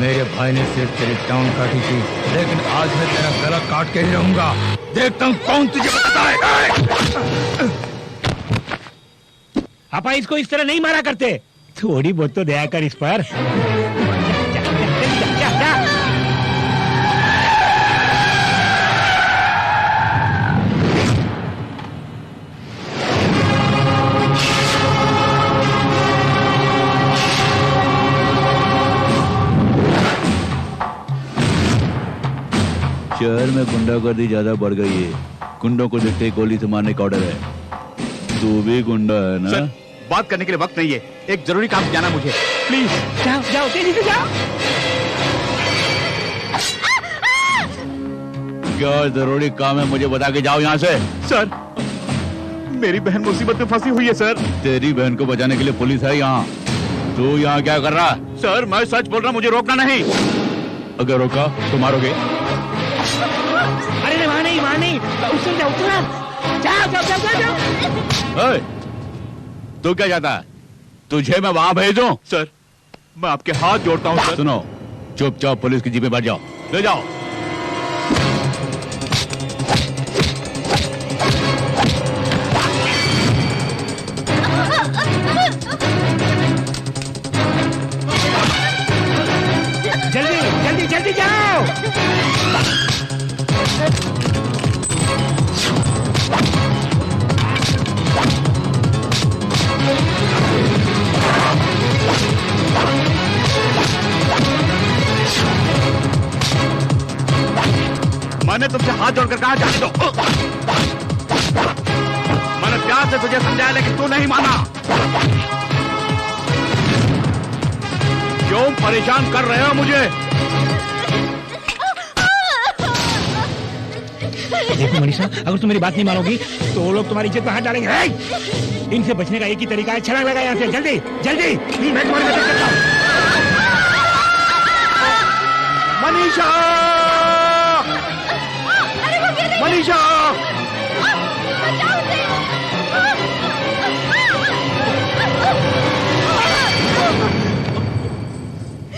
मेरे भाई ने सिर्फ तेरी टांग काटी थी, लेकिन आज मैं तेरा गला काट के ही रहूंगा। देखता हूँ कौन तुझे बताता है। आपा इसको इस तरह नहीं मारा करते, थोड़ी बहुत तो दया कर इस पर। शहर में गुंडागर्दी ज्यादा बढ़ गई है। गुंडों को देखते ही गोली से मारने का ऑर्डर है। तू भी गुंडा है ना? सर, बात करने के लिए वक्त नहीं है, एक जरूरी काम जाना मुझे, प्लीज। जाओ जाओ तेजी से जाओ। क्या जरूरी काम है मुझे बता के जाओ यहाँ से। सर, मेरी बहन मुसीबत में फंसी हुई है सर। तेरी बहन को बचाने के लिए पुलिस है यहाँ। तू यहाँ क्या कर रहा? सर, मैं सच बोल रहा हूँ, मुझे रोकना नहीं। अगर रोका तो मारोगे। अरे वहाँ नहीं, उससे जाओ, जाओ जाओ जाओ जाओ। तू क्या चाहता है? तुझे मैं वहां भेजूं? सर, मैं आपके हाथ जोड़ता हूँ सर। सुनो, चुपचाप पुलिस की जीप में बैठ जाओ, ले जाओ। जल्दी जल्दी जल्दी जाओ। मैंने तुमसे हाथ जोड़कर कहा जाने दो। मैंने प्यार से तुझे समझाया, लेकिन तू नहीं माना। क्यों परेशान कर रहे हो मुझे? देखो मनीषा, अगर तुम मेरी बात नहीं मानोगी तो वो लोग तुम्हारी इज्जत पर हाथ डालेंगे। इनसे बचने का एक ही तरीका है, छलांग लगा यहाँ से, जल्दी जल्दी। मैं तुम्हारी मदद करता हूँ। मनीषा, मनीषा,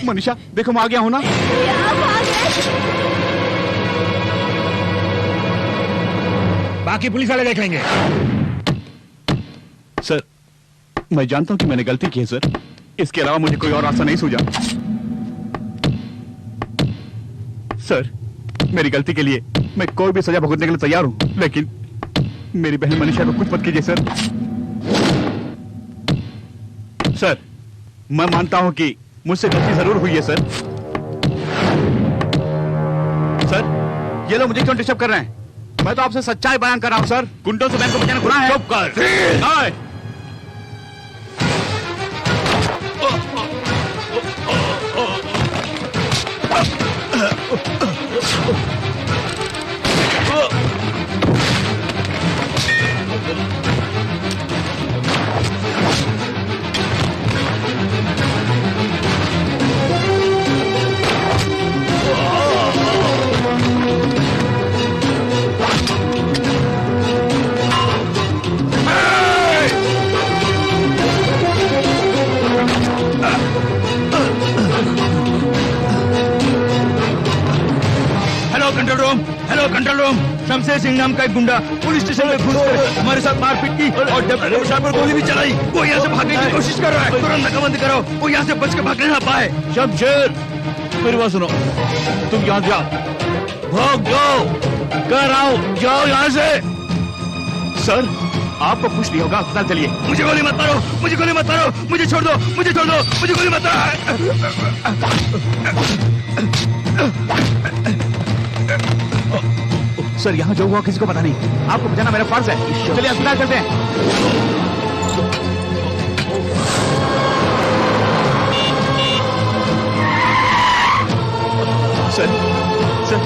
मनीषा, देखो मैं आ गया हूं ना। बाकी पुलिस वाले देख लेंगे। सर, मैं जानता हूं कि मैंने गलती की है सर। इसके अलावा मुझे कोई और रास्ता नहीं सूझा। सर, मेरी गलती के लिए मैं कोई भी सजा भुगतने के लिए तैयार हूं, लेकिन मेरी बहन मनीषा को कुछ मत कीजिए सर। सर, मैं मानता हूं कि मुझसे गलती जरूर हुई है सर। सर, ये लोग मुझे क्यों डिस्टर्ब कर रहे हैं? मैं तो आपसे सच्चाई बयान कर रहा हूं सर। गुंडों से बहन को बचाना गुनाह है। चुप कर। कंट्रोल रूम, शमशेर सिंह नाम का एक गुंडा पुलिस स्टेशन में घुसकर हमारे साथ मारपीट की और डेप्टी कमिश्नर पर गोली भी चलाई। वो यहाँ से भागने की कोशिश कर रहा है। तुरंत नाकाबंदी करो, वो यहाँ से बच के भागने ना पाए। शमशेर, मेरी बात सुनो, तुम यहाँ जाओ, भाग जाओ, कर आओ, जाओ यहाँ से। सर, आपको कुछ नहीं होगा, अस्पताल चलिए। मुझे गोली मत मारो, मुझे गोली मत मारो, मुझे छोड़ दो, मुझे छोड़ दो, मुझे गोली मत मारो। सर, यहाँ जो हुआ किसी को पता नहीं। आपको बचाना मेरा फर्ज है। चलिए अस्पताल चलते हैं। सर, सर,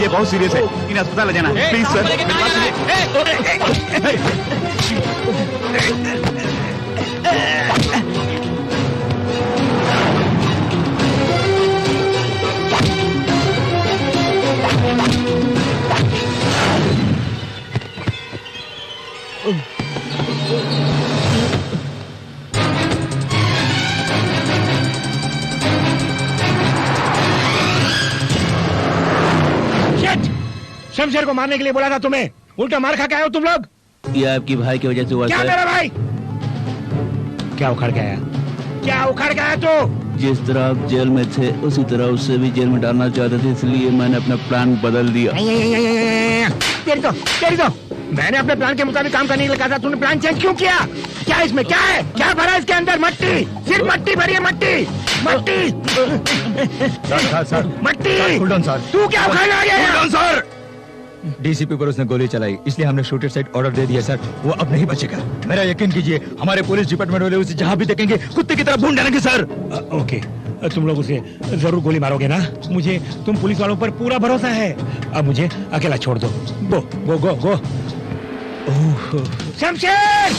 ये बहुत सीरियस है, इन्हें अस्पताल ले जाना है। प्लीज सर, मेरी बात सुनिए। शमशेर को मारने के लिए बोला था तुम्हें, उल्टा मार खा के आए हो तुम लोग। ये आपकी भाई की वजह से हुआ क्या सर। मेरा भाई? क्या उखाड़ के आया? क्या उखाड़ के आया तू? जिस तरह आप जेल में थे उसी तरह उससे भी जेल में डालना चाहते थे, इसलिए मैंने अपना प्लान बदल दिया। तेरी तो मैंने अपने प्लान के मुताबिक काम करने के लिए कहा था, तूने प्लान चेंज क्यों किया? क्या इसमें क्या है? क्या भरा इसके अंदर? मट्टी, सिर्फ मट्टी भरी है, मट्टी मट्टी सर मट्टी। तू क्या उखाड़ आ गया? सर डीसीपी पर उसने गोली चलाई, इसलिए हमने शूटेड साइड ऑर्डर दे दिया सर। वो अब नहीं बचेगा, मेरा यकीन कीजिए। हमारे पुलिस डिपार्टमेंट वाले उसे जहां भी देखेंगे कुत्ते की तरह भून डालेंगे सर। ओके, तुम लोग उसे जरूर गोली मारोगे ना? मुझे तुम पुलिस वालों पर पूरा भरोसा है। अब मुझे अकेला छोड़ दो। गो गो गो गो। शमशेर!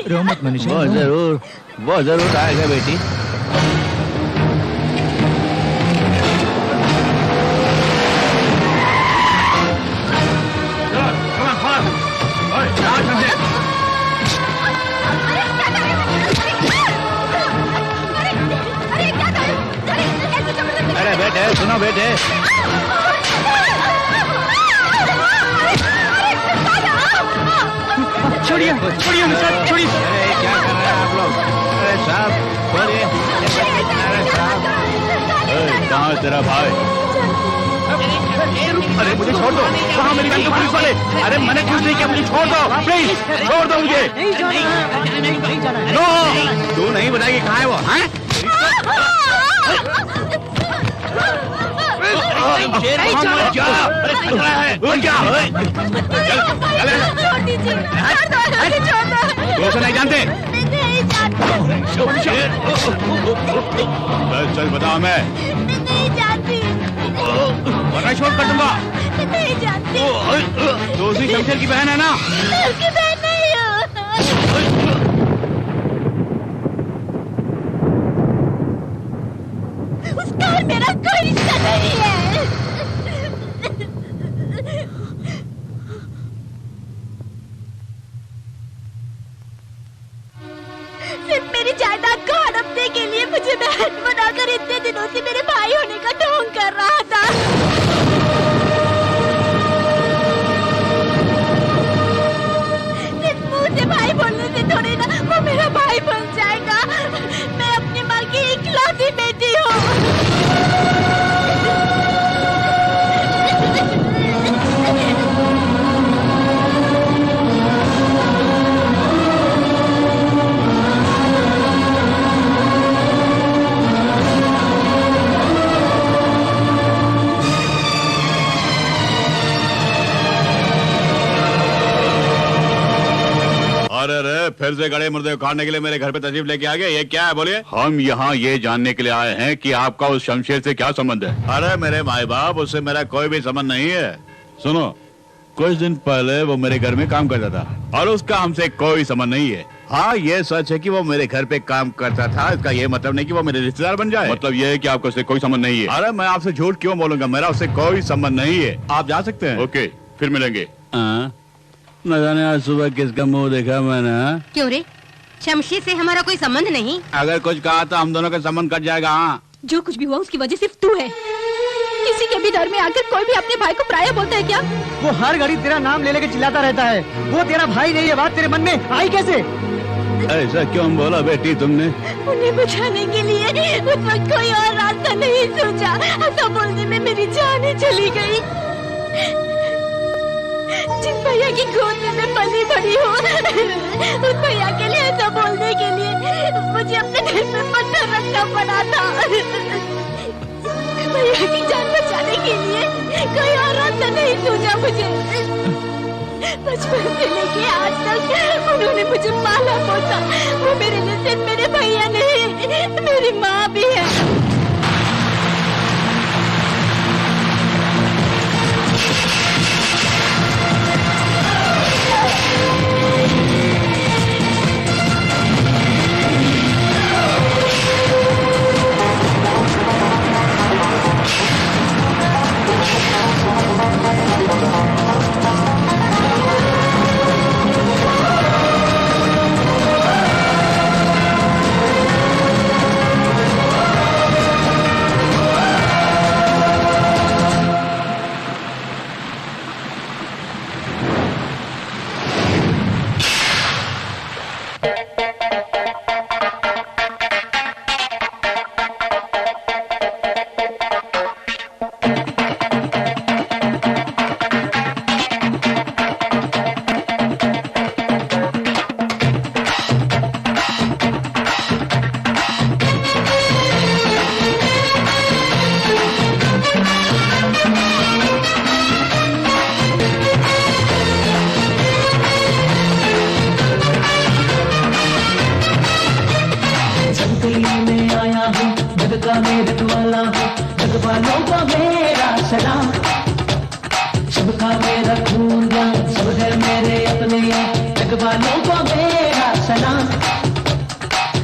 रो मत मनीषा। वो जरूर आएगा बेटी। Come on, come on. सुनो बेटे, छोड़िए छोड़िए हमें साहब, छोड़िए। अरे क्या कर रहे हैं आप लोग? अरे साहब छोड़िए। अरे साहब, कहाँ है तेरा भाई? अरे मुझे छोड़ दो, कहाँ मेरी बहन को पुलिस वाले? अरे मैंने कुछ नहीं किया, मुझे छोड़ दो प्लीज, छोड़ दो मुझे। नो, तू नहीं बताएगी कहाँ है वो? हैं? दोस्त नहीं जानते? चल बताओ, मैं वरना छोड़ कर दूंगा। तो उसी शमशेर की बहन है ना? उसका और मेरा कोई रिश्ता नहीं है। सिर्फ मेरी जायदाद को हड़पने के लिए मुझे बहन बनाकर इतने दिनों से मेरे भाई होने का ढोंग कर रहा था। सिर्फ मुंह से भाई बोलने से थोड़ी ना वो मेरा भाई बन जाएगा। मैं अपनी माँ की इकलौती बेटी हूँ। अरे फिर से गड़े मुर्दे उखाड़ने के लिए मेरे घर पे तशरीफ लेके आ गए, ये क्या है बोलिए? हम यहाँ ये जानने के लिए आए हैं कि आपका उस शमशेर से क्या संबंध है। अरे मेरे माई बाप, उससे मेरा कोई भी संबंध नहीं है। सुनो, कुछ दिन पहले वो मेरे घर में काम करता था और उसका हमसे कोई संबंध नहीं है। हाँ, ये सच है कि वो मेरे घर पे काम करता था, इसका ये मतलब नहीं कि वो मेरे रिश्तेदार बन जाए। मतलब ये है कि आपका उससे कोई संबंध नहीं है। अरे मैं आपसे झूठ क्यों बोलूंगा, मेरा उससे कोई संबंध नहीं है। आप जा सकते हैं। ओके, फिर मिलेंगे। न जाने आज सुबह किसका मुंह देखा मैंने। क्यों रे, शमशेर से हमारा कोई संबंध नहीं? अगर कुछ कहा तो हम दोनों का संबंध कट जाएगा। हाँ, जो कुछ भी हुआ उसकी वजह सिर्फ तू है। किसी के भी घर में आकर कोई भी अपने भाई को पराया बोलता है क्या? वो हर घड़ी तेरा नाम ले लेके चिल्लाता रहता है। वो तेरा भाई नहीं, ये बात तेरे मन में आई कैसे? ऐसा क्यों बोला बेटी तुमने? उन्हें बचाने के लिए उस वक्त कोई और रास्ता नहीं सोचा। ऐसा बोलने में मेरी जान ही चली गई। जिस भैया की गोद में मैं पली बड़ी हूँ, उस भैया के लिए ऐसा बोलने के लिए मुझे अपने दिल पे पत्थर रखना पड़ा था। भैया की जान बचाने के लिए कोई और रास्ता नहीं सोचा मुझे। बचपन से लेके आज तक उन्होंने मुझे पाला पोसा। वो मेरे लिए सिर्फ मेरे भैया नहीं, मेरी माँ भी है।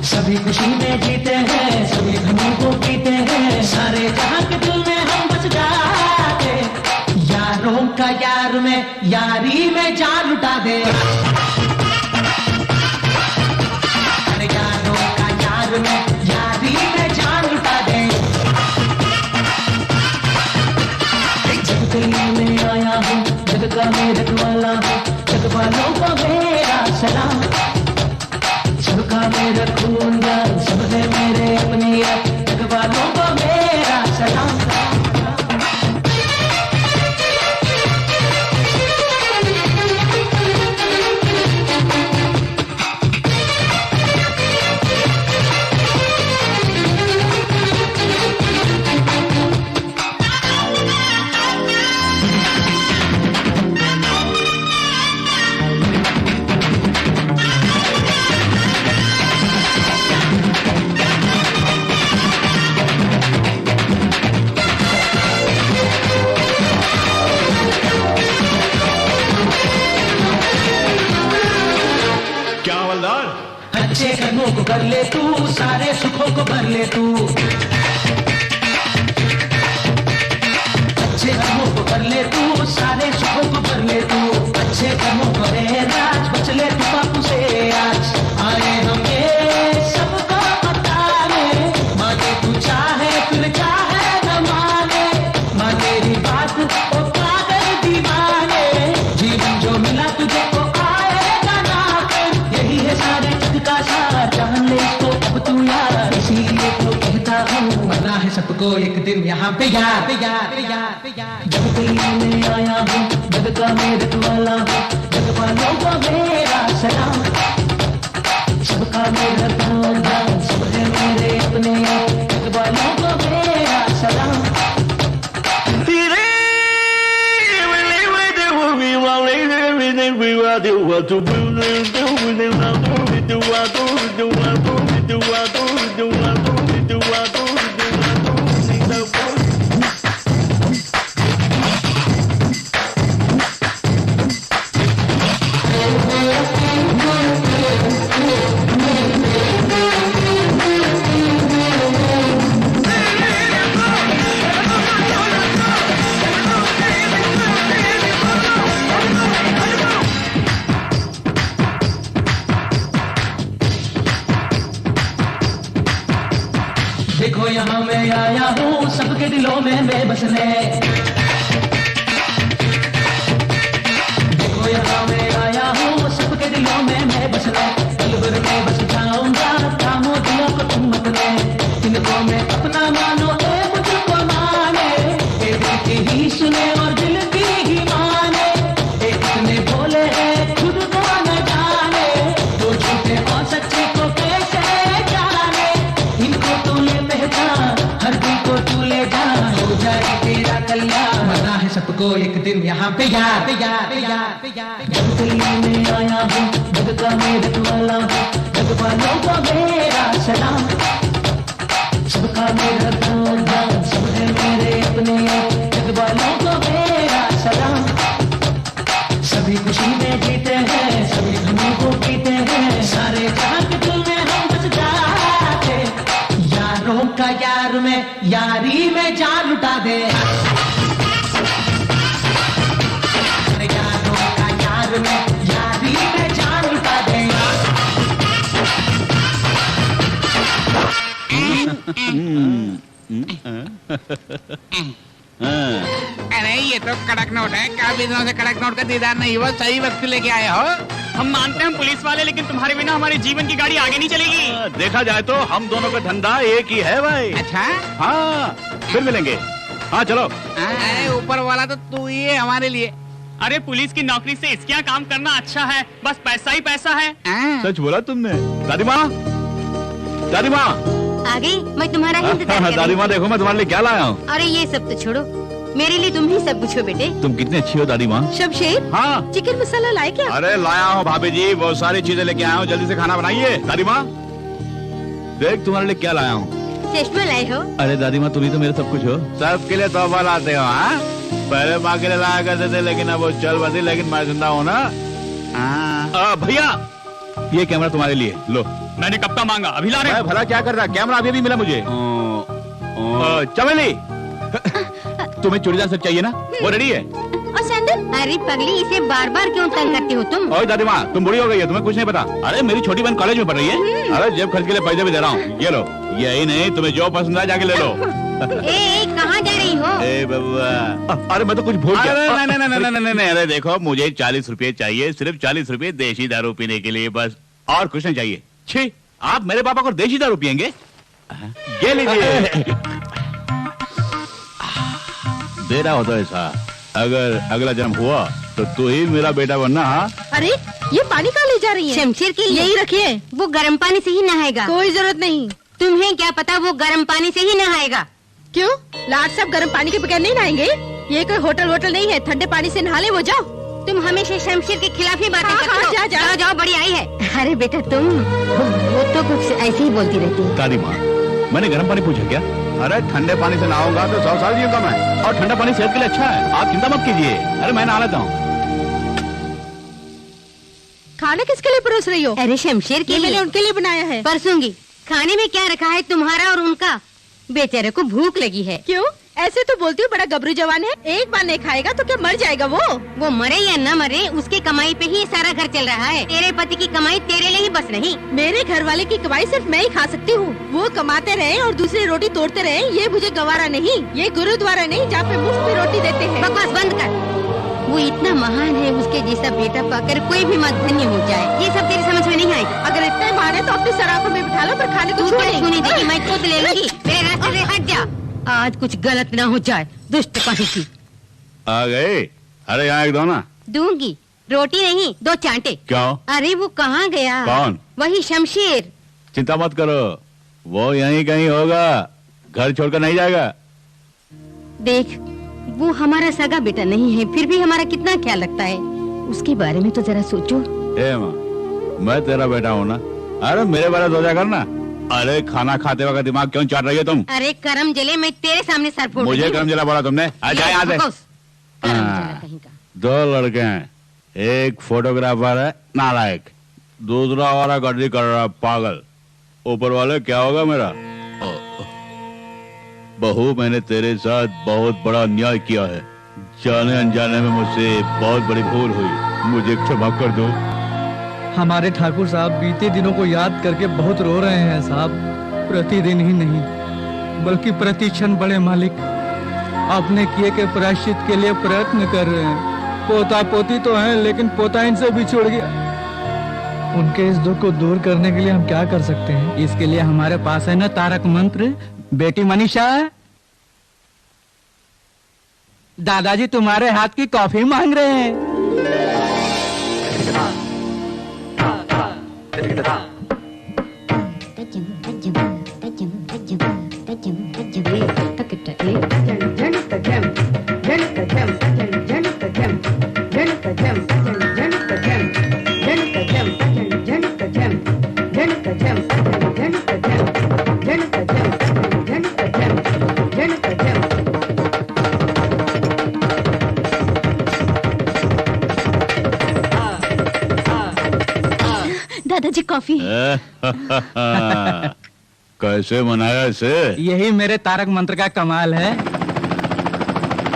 सभी खुशी में जीते हैं, सभी गमों को पीते हैं, सारे जहां के दिल में हम बस जाते। यारों का यार में यारी में जान लुटा दे। अरे यारों का यार में यारी में जान लुटा दे। हूँ, जग का मैं रखवाला हूँ, जग वालों को मेरा सलाम। सबका मैं रखूंगा, सब है मेरे अपने, जग वालों को मेरा सलाम। क्या हवलदार? अच्छे कर्मों को कर ले तू, सारे सुखों को भर ले तू। अच्छे कर्मों को कर ले तू, सारे सुखों को भर ले तू। अच्छे कर्मों को रे राज, बच ले तू बापू से आज। आए हम ये सबको बताने, माने तू चाहे फिर चाहे न माने, मां तेरी बात ओ पागल दीवाने। जीवन जो मिला तुझे को आएगा ना फिर, यही है सारे जग का सार, जान ले इसको अब तू यार। इसीलिए तो कहता हूँ, मरना है सबको एक दिन यहाँ पे यार। जब दिल्ली में आया हूँ, जग का मैं रखवाला हूँ, जग वालों को मेरा सलाम। सबका मेरा रखवाला, सब है मेरे अपने, जग वालों को मेरा सलाम। देखो यहाँ मैं आया हूँ, सबके दिलों में मैं बसने। देखो यहाँ मैं आया हूँ, सबके दिलों में मैं बसने। पल भर में बस जाऊंगा, थामो दिलों को तुम अपने। इनको मैं अपना मानो, ए मुझको माने, ए दिल की ही सुने और दिल की ही माने। ए कितने भोले हैं खुद को न जाने, दो झूठे और सच्चे को कैसे जाने। इनको तू ले पहचान, हर दिल को तू ले जा, हो जाए तेरा कल्याण। मरना है सबको एक दिन यहाँ पे यार। जब दिल्ली में आया हूँ, जग का मैं रखवाला हूँ, जग वालों को मेरा सलाम। सबका मेरा रखवाला, सब है मेरे अपने, जग वालों को मेरा सलाम। सभी खुशी में जीते हैं, सभी गमों को पीते हैं, सारे जहां के दिल में हम बस जाते। यारों का यार में, यारी में जान लुटा दे। यारों का यार में, यारी में जान लुटा दे। अरे ये तो कड़क नोट है, काफी दिनों से कड़क नोट का दीदार नहीं हुआ, सही वक्त लेके आए हो। हम मानते हैं हम पुलिस वाले, लेकिन तुम्हारे बिना हमारे जीवन की गाड़ी आगे नहीं चलेगी। देखा जाए तो हम दोनों का धंधा एक ही है भाई। अच्छा, हाँ, फिर मिलेंगे। हाँ चलो। अरे ऊपर वाला तो तू ही है हमारे लिए। अरे पुलिस की नौकरी से इसके यहाँ काम करना अच्छा है, बस पैसा ही पैसा है। सच बोला तुमने। दादी माँ, दादी माँ। आ गई, मैं तुम्हारा ही इंतजार कर रही दादी हूँ। माँ देखो मैं तुम्हारे लिए क्या लाया हूँ। अरे ये सब तो छोड़ो, मेरे लिए तुम ही सब कुछ हो बेटे। तुम कितनी अच्छी हो दादी माँ। शमशेर, हाँ। चिकन मसाला लाए क्या? अरे लाया हूँ भाभी जी, बहुत सारी चीजें लेके आया हूँ, जल्दी से खाना बनाइए। दादी माँ देख तुम्हारे लिए क्या लाया हूँ। चश्मा लाए हो? अरे दादी माँ तुम ही तो मेरे सब कुछ हो। सबके लिए तोहफा लाते हो। हाँ, पहले माँ के लिए लाया करते थे, लेकिन अब वो चल बसी, लेकिन मैं जिंदा हूँ ना। भैया ये कैमरा तुम्हारे लिए, लो। मैंने कब का मांगा, अभी ला रहे हैं। भला क्या कर रहा, कैमरा अभी भी मिला मुझे। चमेली तुम्हें चूड़ीदार सेट चाहिए ना, वो रेडी है। और सैंडल? अरे पगली, इसे बार बार क्यों तंग करती हो तुम? ओए दादी माँ तुम बुरी हो गई है, तुम्हें कुछ नहीं पता। अरे मेरी छोटी बहन कॉलेज में पढ़ रही है। अरे जेब खर्च के लिए पैसे भी दे रहा हूँ, ये लो। यही नहीं, तुम्हें जो पसंद है जाके ले लो। ए, कहाँ जा रही हो? ए बबुआ, अरे मैं तो कुछ भूल गया। अरे नहीं, अरे देखो मुझे 40 रुपए चाहिए, सिर्फ 40 रुपए देशी दारू पीने के लिए बस, और कुछ नहीं चाहिए। छी, आप मेरे पापा को देशी दारू पियेंगे? ये लीजिए। दे रहा होता ऐसा, अगर अगला जन्म हुआ तो तू ही मेरा बेटा बनना। हाँ, अरे ये पानी कहाँ ले जा रही है? शमशेर के लिए यही रखिए। वो गर्म पानी से ही नहाएगा। कोई जरूरत नहीं। तुम्हें क्या पता वो गर्म पानी से ही नहाएगा। क्यों? लाट साहब गर्म पानी के बगैर नहीं नहाएंगे? ये कोई होटल नहीं है, ठंडे पानी से नहा ले वो। जाओ। तुम हमेशा शमशेर के खिलाफ ही बातें हाँ, करते हो। जाओ, जाओ, बड़ी आई है। अरे बेटा तुम, वो तो कुछ ऐसे ही बोलती रहती है। दादी माँ, मैंने गर्म पानी पूछा क्या? अरे ठंडे पानी से नहाऊंगा तो 100 साल जीऊंगा मैं, और ठंडा पानी सेहत के लिए अच्छा है, आप चिंता मत कीजिए। अरे मैं नहा लेता हूँ। खाना किसके लिए परोस रही हो? अरे शमशेर के ये लिए। मैंने उनके लिए बनाया है। परसूंगी। खाने में क्या रखा है तुम्हारा और उनका? बेचारे को भूख लगी है। क्यों? ऐसे तो बोलती हूँ बड़ा गबरू जवान है, एक बार नहीं खाएगा तो क्या मर जाएगा वो मरे या न मरे, उसकी कमाई पे ही सारा घर चल रहा है। तेरे पति की कमाई तेरे लिए ही बस नहीं। मेरे घर वाले की कमाई सिर्फ मैं ही खा सकती हूँ। वो कमाते रहे और दूसरी रोटी तोड़ते रहे, ये मुझे गवारा नहीं। ये गुरुद्वारा नहीं जहाँ पे मुफ्त में रोटी देते हैं। बकवास बंद कर। वो इतना महान है, उसके जैसा बेटा पाकर कोई भी मत धन्य हो जाए। ये सब तेरी समझ में नहीं आएगा। अगर इतना महान है तो अपनी सराखों में बिठा लो, पर खाने को छूने देगी। मैं खुद ले लूंगी। मेरे रास्ते से हट जा, आज कुछ गलत ना हो जाए। दुष्ट कहीं की। आ गए? अरे यहाँ एक दो ना। दूंगी, रोटी नहीं, 2 चांटे। क्यों? अरे वो कहाँ गया? कौन? वही शमशेर। चिंता मत करो, वो यहीं कहीं होगा, घर छोड़कर नहीं जाएगा। देख, वो हमारा सगा बेटा नहीं है, फिर भी हमारा कितना ख्याल रखता है। उसके बारे में तो जरा सोचो। ए माँ, मैं तेरा बेटा हूँ ना। अरे मेरे बारे में सोचा करना। अरे खाना खाते वक्त दिमाग क्यों चाट रही है तुम? अरे करम जले, मैं तेरे सामने सर फोड़। मुझे करम जला बोला तुमने? आ जाए यहाँ से। करम जला कहीं का। 2 लड़के हैं, एक फोटोग्राफर है नालायक, दूसरा वाला गर्दी कर रहा पागल। ऊपर वाले क्या होगा मेरा? बहू, मैंने तेरे साथ बहुत बड़ा अन्याय किया है। जाने अनजाने में मुझसे बहुत बड़ी भूल हुई, मुझे क्षमा कर दो। हमारे ठाकुर साहब बीते दिनों को याद करके बहुत रो रहे हैं साहब। प्रतिदिन ही नहीं बल्कि प्रति क्षण बड़े मालिक अपने किए के प्रायश्चित के लिए प्रयत्न कर रहे हैं। पोता पोती तो हैं, लेकिन पोता इनसे बिछुड़ गया। उनके इस दुख को दूर करने के लिए हम क्या कर सकते हैं? इसके लिए हमारे पास है ना तारक मंत्र। बेटी मनीषा, दादाजी तुम्हारे हाथ की कॉफी मांग रहे हैं। दादाजी कॉफी। कैसे मनाया इसे? यही मेरे तारक मंत्र का कमाल है।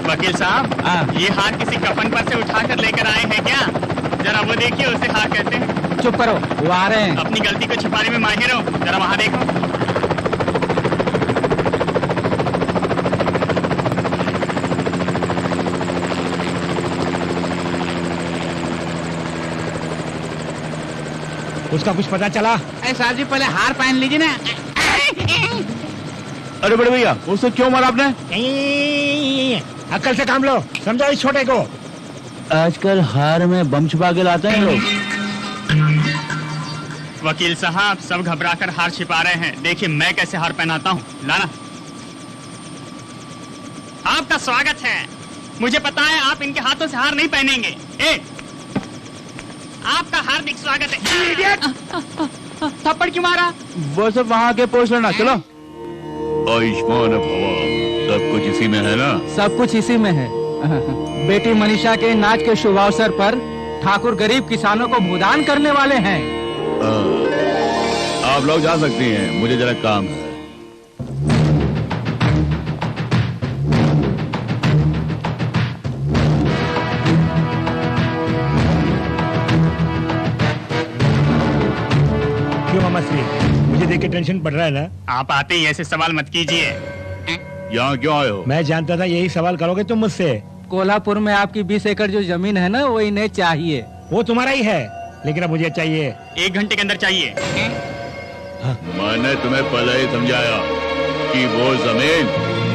वकील साहब, ये हार किसी कफन पर से उठाकर लेकर आए हैं क्या? जरा वो देखिए, उसे हार कहते हैं। चुप करो, वो आ रहे हैं। अपनी गलती को छिपाने में माहिर हो, जरा वहाँ देखो। उसका कुछ पता चला? ऐसा जी पहले हार पहन लीजिए ना। अरे बड़े भैया, उससे क्यों मारा आपने? अक्ल से काम लो, समझो इस छोटे को। आजकल हार में बम छुपा के लाते हैं लोग। वकील साहब, सब घबराकर हार छिपा रहे हैं। देखिए मैं कैसे हार पहनाता हूँ। लाना। आपका स्वागत है। मुझे पता है आप इनके हाथों से हार नहीं पहनेंगे। आपका हार्दिक स्वागत है। थप्पड़ क्यों मारा? वो सब वहाँ के पोस्ट लेना। चलो। आयुष्मान भवा, सब कुछ इसी में है ना? सब कुछ इसी में है। बेटी मनीषा के नाच के शुभ अवसर पर ठाकुर गरीब किसानों को भूदान करने वाले हैं। आप लोग जा सकती हैं, मुझे जरा काम है। क्यों मामा श्री, मुझे देख के टेंशन पड़ रहा है ना? आप आते ही ऐसे सवाल मत कीजिए। यहाँ क्यों आए हो? मैं जानता था यही सवाल करोगे तुम मुझसे। कोल्हापुर में आपकी 20 एकड़ जो जमीन है ना, वो इन्हें चाहिए। वो तुम्हारा ही है, लेकिन अब मुझे चाहिए। 1 घंटे के अंदर चाहिए। मैंने तुम्हें पहले ही समझाया कि वो जमीन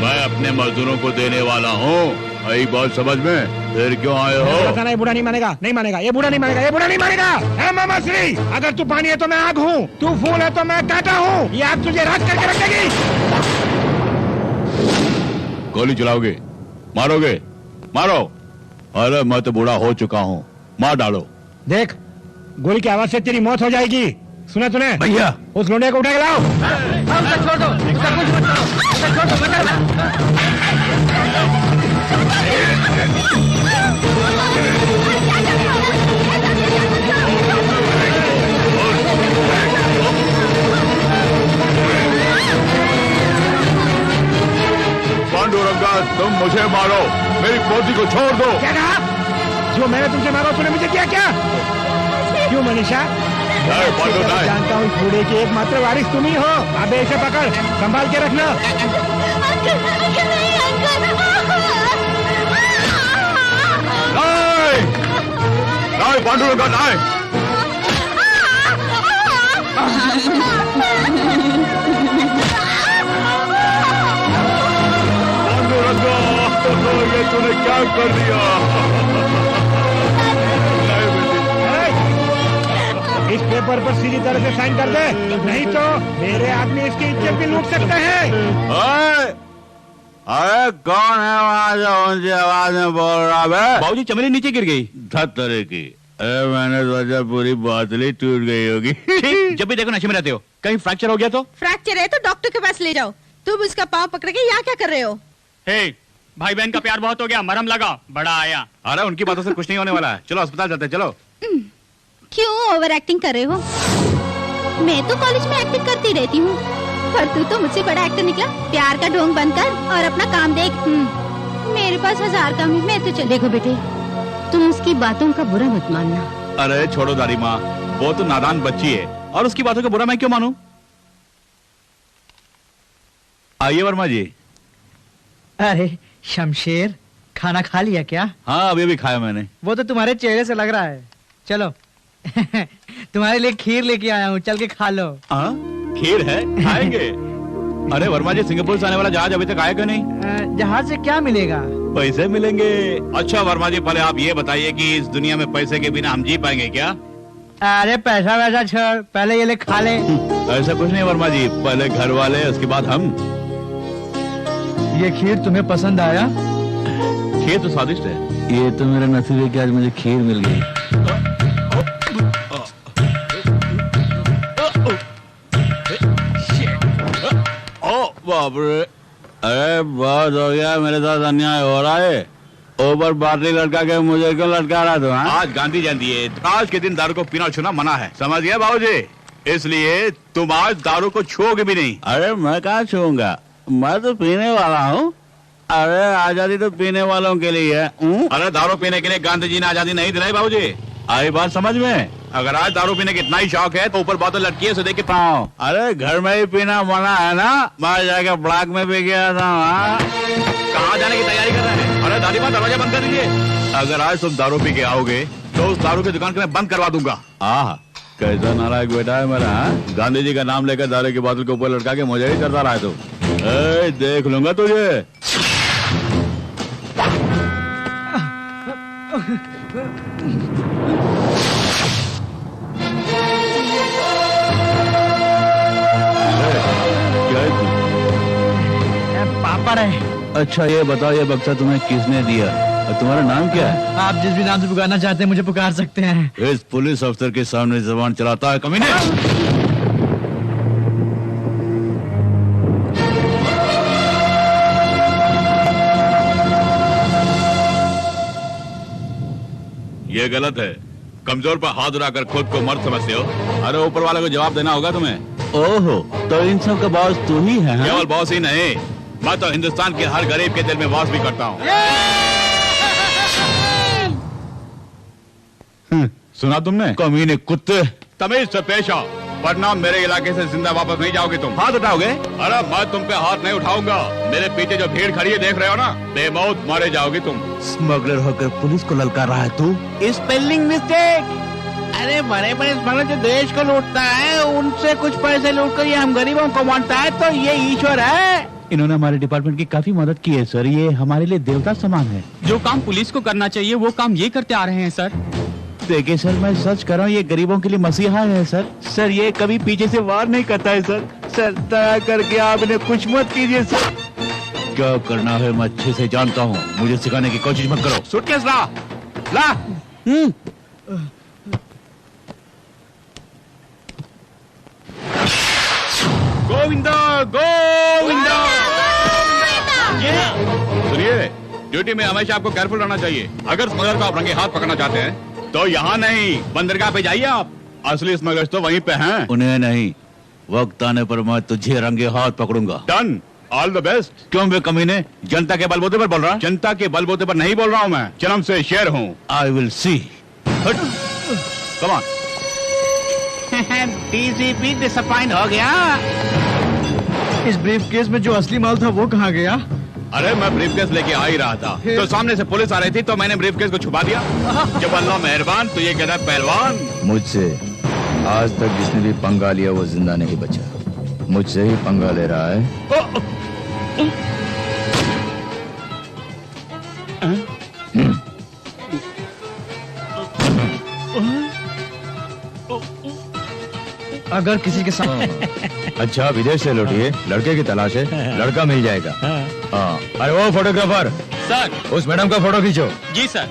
मैं अपने मजदूरों को देने वाला हूँ। आई बात समझ में? फिर क्यों आए हो? पता नहीं, बूढ़ा नहीं मानेगा, नहीं मानेगा, ये बूढ़ा नहीं मानेगा, ये बूढ़ा नहीं मानेगा। है मामा श्री, अगर तू पानी है तो मैं आग हूँ, तू फूल है तो मैं कांटा हूँ। ये आग तुझे राख करके रख देगी। गोली चलाओगे? मारोगे? मारो। अरे मैं तो बूढ़ा हो चुका हूँ, मार डालो। देख, गोली की आवाज से तेरी मौत हो जाएगी। सुना तूने? भैया उस लोंडे को उठा के लाओ। छोड़ दो, उसका कुछ मत करो, उसे छोड़ दो, बचा ला। पांडुरंगा, तुम मुझे मारो, मेरी पोती को छोड़ दो। क्या कहा? जो मैंने तुमसे मारा तूने मुझे किया क्या? क्यों मनीषा? नहीं, पांडु नहीं। जानता हूँ इस बूढ़े की एकमात्र वारिस तुम ही हो। अबे इसे पकड़, संभाल के रखना। नहीं पांडुरंगा, नहीं। पांडुरंगा, ये तूने क्या कर दिया? इस पेपर पर सीधी तरह से साइन कर दे, नहीं तो मेरे आदमी इसकी इज्जत भी लूट सकते हैं। अरे कौन है वहाँ जो ऊंची आवाज में बोल रहा है? बाबूजी चमेली नीचे गिर गई। धत्तरे की। अरे मैंने सोचा पूरी बोतल टूट गई होगी। जब भी देखो नशे में रहते हो, कहीं फ्रैक्चर हो गया तो? फ्रैक्चर है तो डॉक्टर के पास ले जाओ। तुम उसका पाँव पकड़ के यहाँ क्या कर रहे हो? हे, भाई बहन का प्यार बहुत हो गया, मरहम लगा, बड़ा आया। अरे उनकी बातों से कुछ नहीं होने वाला है। चलो अस्पताल जाते हैं, चलो। क्यों ओवर एक्टिंग कर रहे हो? मैं तो कॉलेज में एक्टिंग करती रहती हूँ, पर तू तो मुझसे बड़ा एक्टर निकला। प्यार का ढोंग बंद कर और अपना काम देख। मेरे पास 1000 काम है, मैं तो चल। देखो बेटे, तुम उसकी बातों का बुरा मत मानना। अरे छोड़ो दादी माँ, वो तो नादान बच्ची है और उसकी बातों का बुरा मैं क्यों मानूं? आइए वर्मा जी। अरे शमशेर, खाना खा लिया क्या? हाँ अभी खाया मैंने। वो तो तुम्हारे चेहरे से लग रहा है। चलो तुम्हारे लिए खीर लेके आया हूँ, चल के खा लो। हाँ खीर है, खाएंगे। अरे वर्मा जी, सिंगापुर से आने वाला जहाज अभी तक आया क्यों नहीं? जहाज से क्या मिलेगा? पैसे मिलेंगे। अच्छा वर्मा जी, पहले आप ये बताइए कि इस दुनिया में पैसे के बिना हम जी पाएंगे क्या? अरे पैसा वैसा छोड़, पहले ये ले खा ले। ऐसा कुछ नहीं वर्मा जी, पहले घर वाले उसके बाद हम। ये खीर तुम्हें पसंद आया? खीर तो स्वादिष्ट है। ये तो मेरा नसीब है कि आज मुझे खीर मिल गई। बाप रे, अरे बहुत हो गया, मेरे साथ अन्याय हो रहा है। ऊपर बाटली लटका के मुझे क्यों लटका रहा था? आज गांधी जयंती है, आज के दिन दारू को पीना छूना मना है, समझ गया बाबूजी? इसलिए तुम आज दारू को छूओगे भी नहीं। अरे मैं कहाँ छूऊंगा, मैं तो पीने वाला हूँ। अरे आजादी तो पीने वालों के लिए है। अरे दारू पीने के लिए गांधी जी ने आजादी नहीं दिलाई बाबूजी, आई बात समझ में? अगर आज दारू पीने की इतना ही शौक है तो ऊपर बोतल लटकी है, उसे देख के पाओ। अरे घर में ही पीना मना है ना, बाहर जाके ब्लॉक में पी गया था। कहाँ जाने की तैयारी कर रहे हैं? अरे दादी माँ, दरवाजा बंद कर दीजिए। अगर आज तुम दारू पी के आओगे तो उस दारू की दुकान को मैं बंद करवा दूंगा। आह, कैसा नालायक बेटा है मेरा। गांधी जी का नाम लेकर दारू की बोतल के ऊपर लटका के मुझे ही करता रहा है तू। देख लूंगा तुझे। पापा है। अच्छा ये बताओ, ये बक्सा तुम्हें किसने दिया और तुम्हारा नाम क्या है? आप जिस भी नाम से पुकारना चाहते हैं मुझे पुकार सकते हैं। इस पुलिस अफसर के सामने जबान चलाता है कमीने। ये गलत है, कमजोर पर हाथ उठाकर खुद को मर्द समझते हो। अरे ऊपर वाले को जवाब देना होगा तुम्हें। ओहो, तो इन सब का बॉस तू ही है? केवल बॉस ही नहीं, मैं तो हिंदुस्तान के हर गरीब के दिल में वास भी करता हूँ। सुना तुमने? कमीने कुत्ते, तमीज से पेश आओ। वरना मेरे इलाके से जिंदा वापस नहीं जाओगे तुम। हाथ उठाओगे? अरे मैं तुम पे हाथ नहीं उठाऊंगा। मेरे पीछे जो भीड़ खड़ी है देख रहे हो ना, बेमौत मारे जाओगे तुम। स्मगलर होकर पुलिस को ललकार रहा है तू? Spelling mistake. अरे बड़े बड़े स्मगलर जो देश को लूटता है, उनसे कुछ पैसे लूट कर ये हम गरीबों को बांटता है, तो ये ईश्वर है। इन्होंने हमारे डिपार्टमेंट की काफी मदद की है सर, ये हमारे लिए देवता समान है। जो काम पुलिस को करना चाहिए वो काम ये करते आ रहे हैं सर। देखिए सर, मैं सच कर रहा हूँ, ये गरीबों के लिए मसीहा है सर। सर ये कभी पीछे से वार नहीं करता है सर। सर दया करके आप इन्हें कुछ मत कीजिए सर। क्या करना है मैं अच्छे से जानता हूँ, मुझे सिखाने की कोशिश मत करो। सूटकेस ला, ला। गोविंदा गोविंदा। सुनिए, ड्यूटी में हमेशा आपको केयरफुल रहना चाहिए। अगर स्मगलर को आप रंगे हाथ पकड़ना चाहते हैं तो यहाँ नहीं, बंदरगाह पे जाइए आप। असली स्मगलर्स तो वहीं पे हैं। उन्हें नहीं, वक्त आने पर मैं तुझे रंगे हाथ पकड़ूंगा। Done, all the best. क्यों बे कमीने, जनता के बलबूते पर बोल रहा? जनता के बलबूते पर नहीं बोल रहा हूँ मैं, जन्म से शेर हूँ। I will see. Come on. DCP disappoint हो गया। इस ब्रीफकेस में जो असली माल था वो कहाँ गया? अरे मैं ब्रीफकेस लेके आ ही रहा था, तो सामने से पुलिस आ रही थी, तो मैंने ब्रीफकेस को छुपा दिया। जब अल्लाह मेहरबान तो ये कहता है पहलवान। मुझसे आज तक जिसने भी पंगा लिया वो जिंदा नहीं बचा। मुझसे ही पंगा ले रहा है। अगर किसी के साथ अच्छा, विदेश से लौटिए, लड़के की तलाश है, लड़का मिल जाएगा। हाँ, अरे वो फोटोग्राफर सर। उस मैडम का फोटो खींचो। जी सर।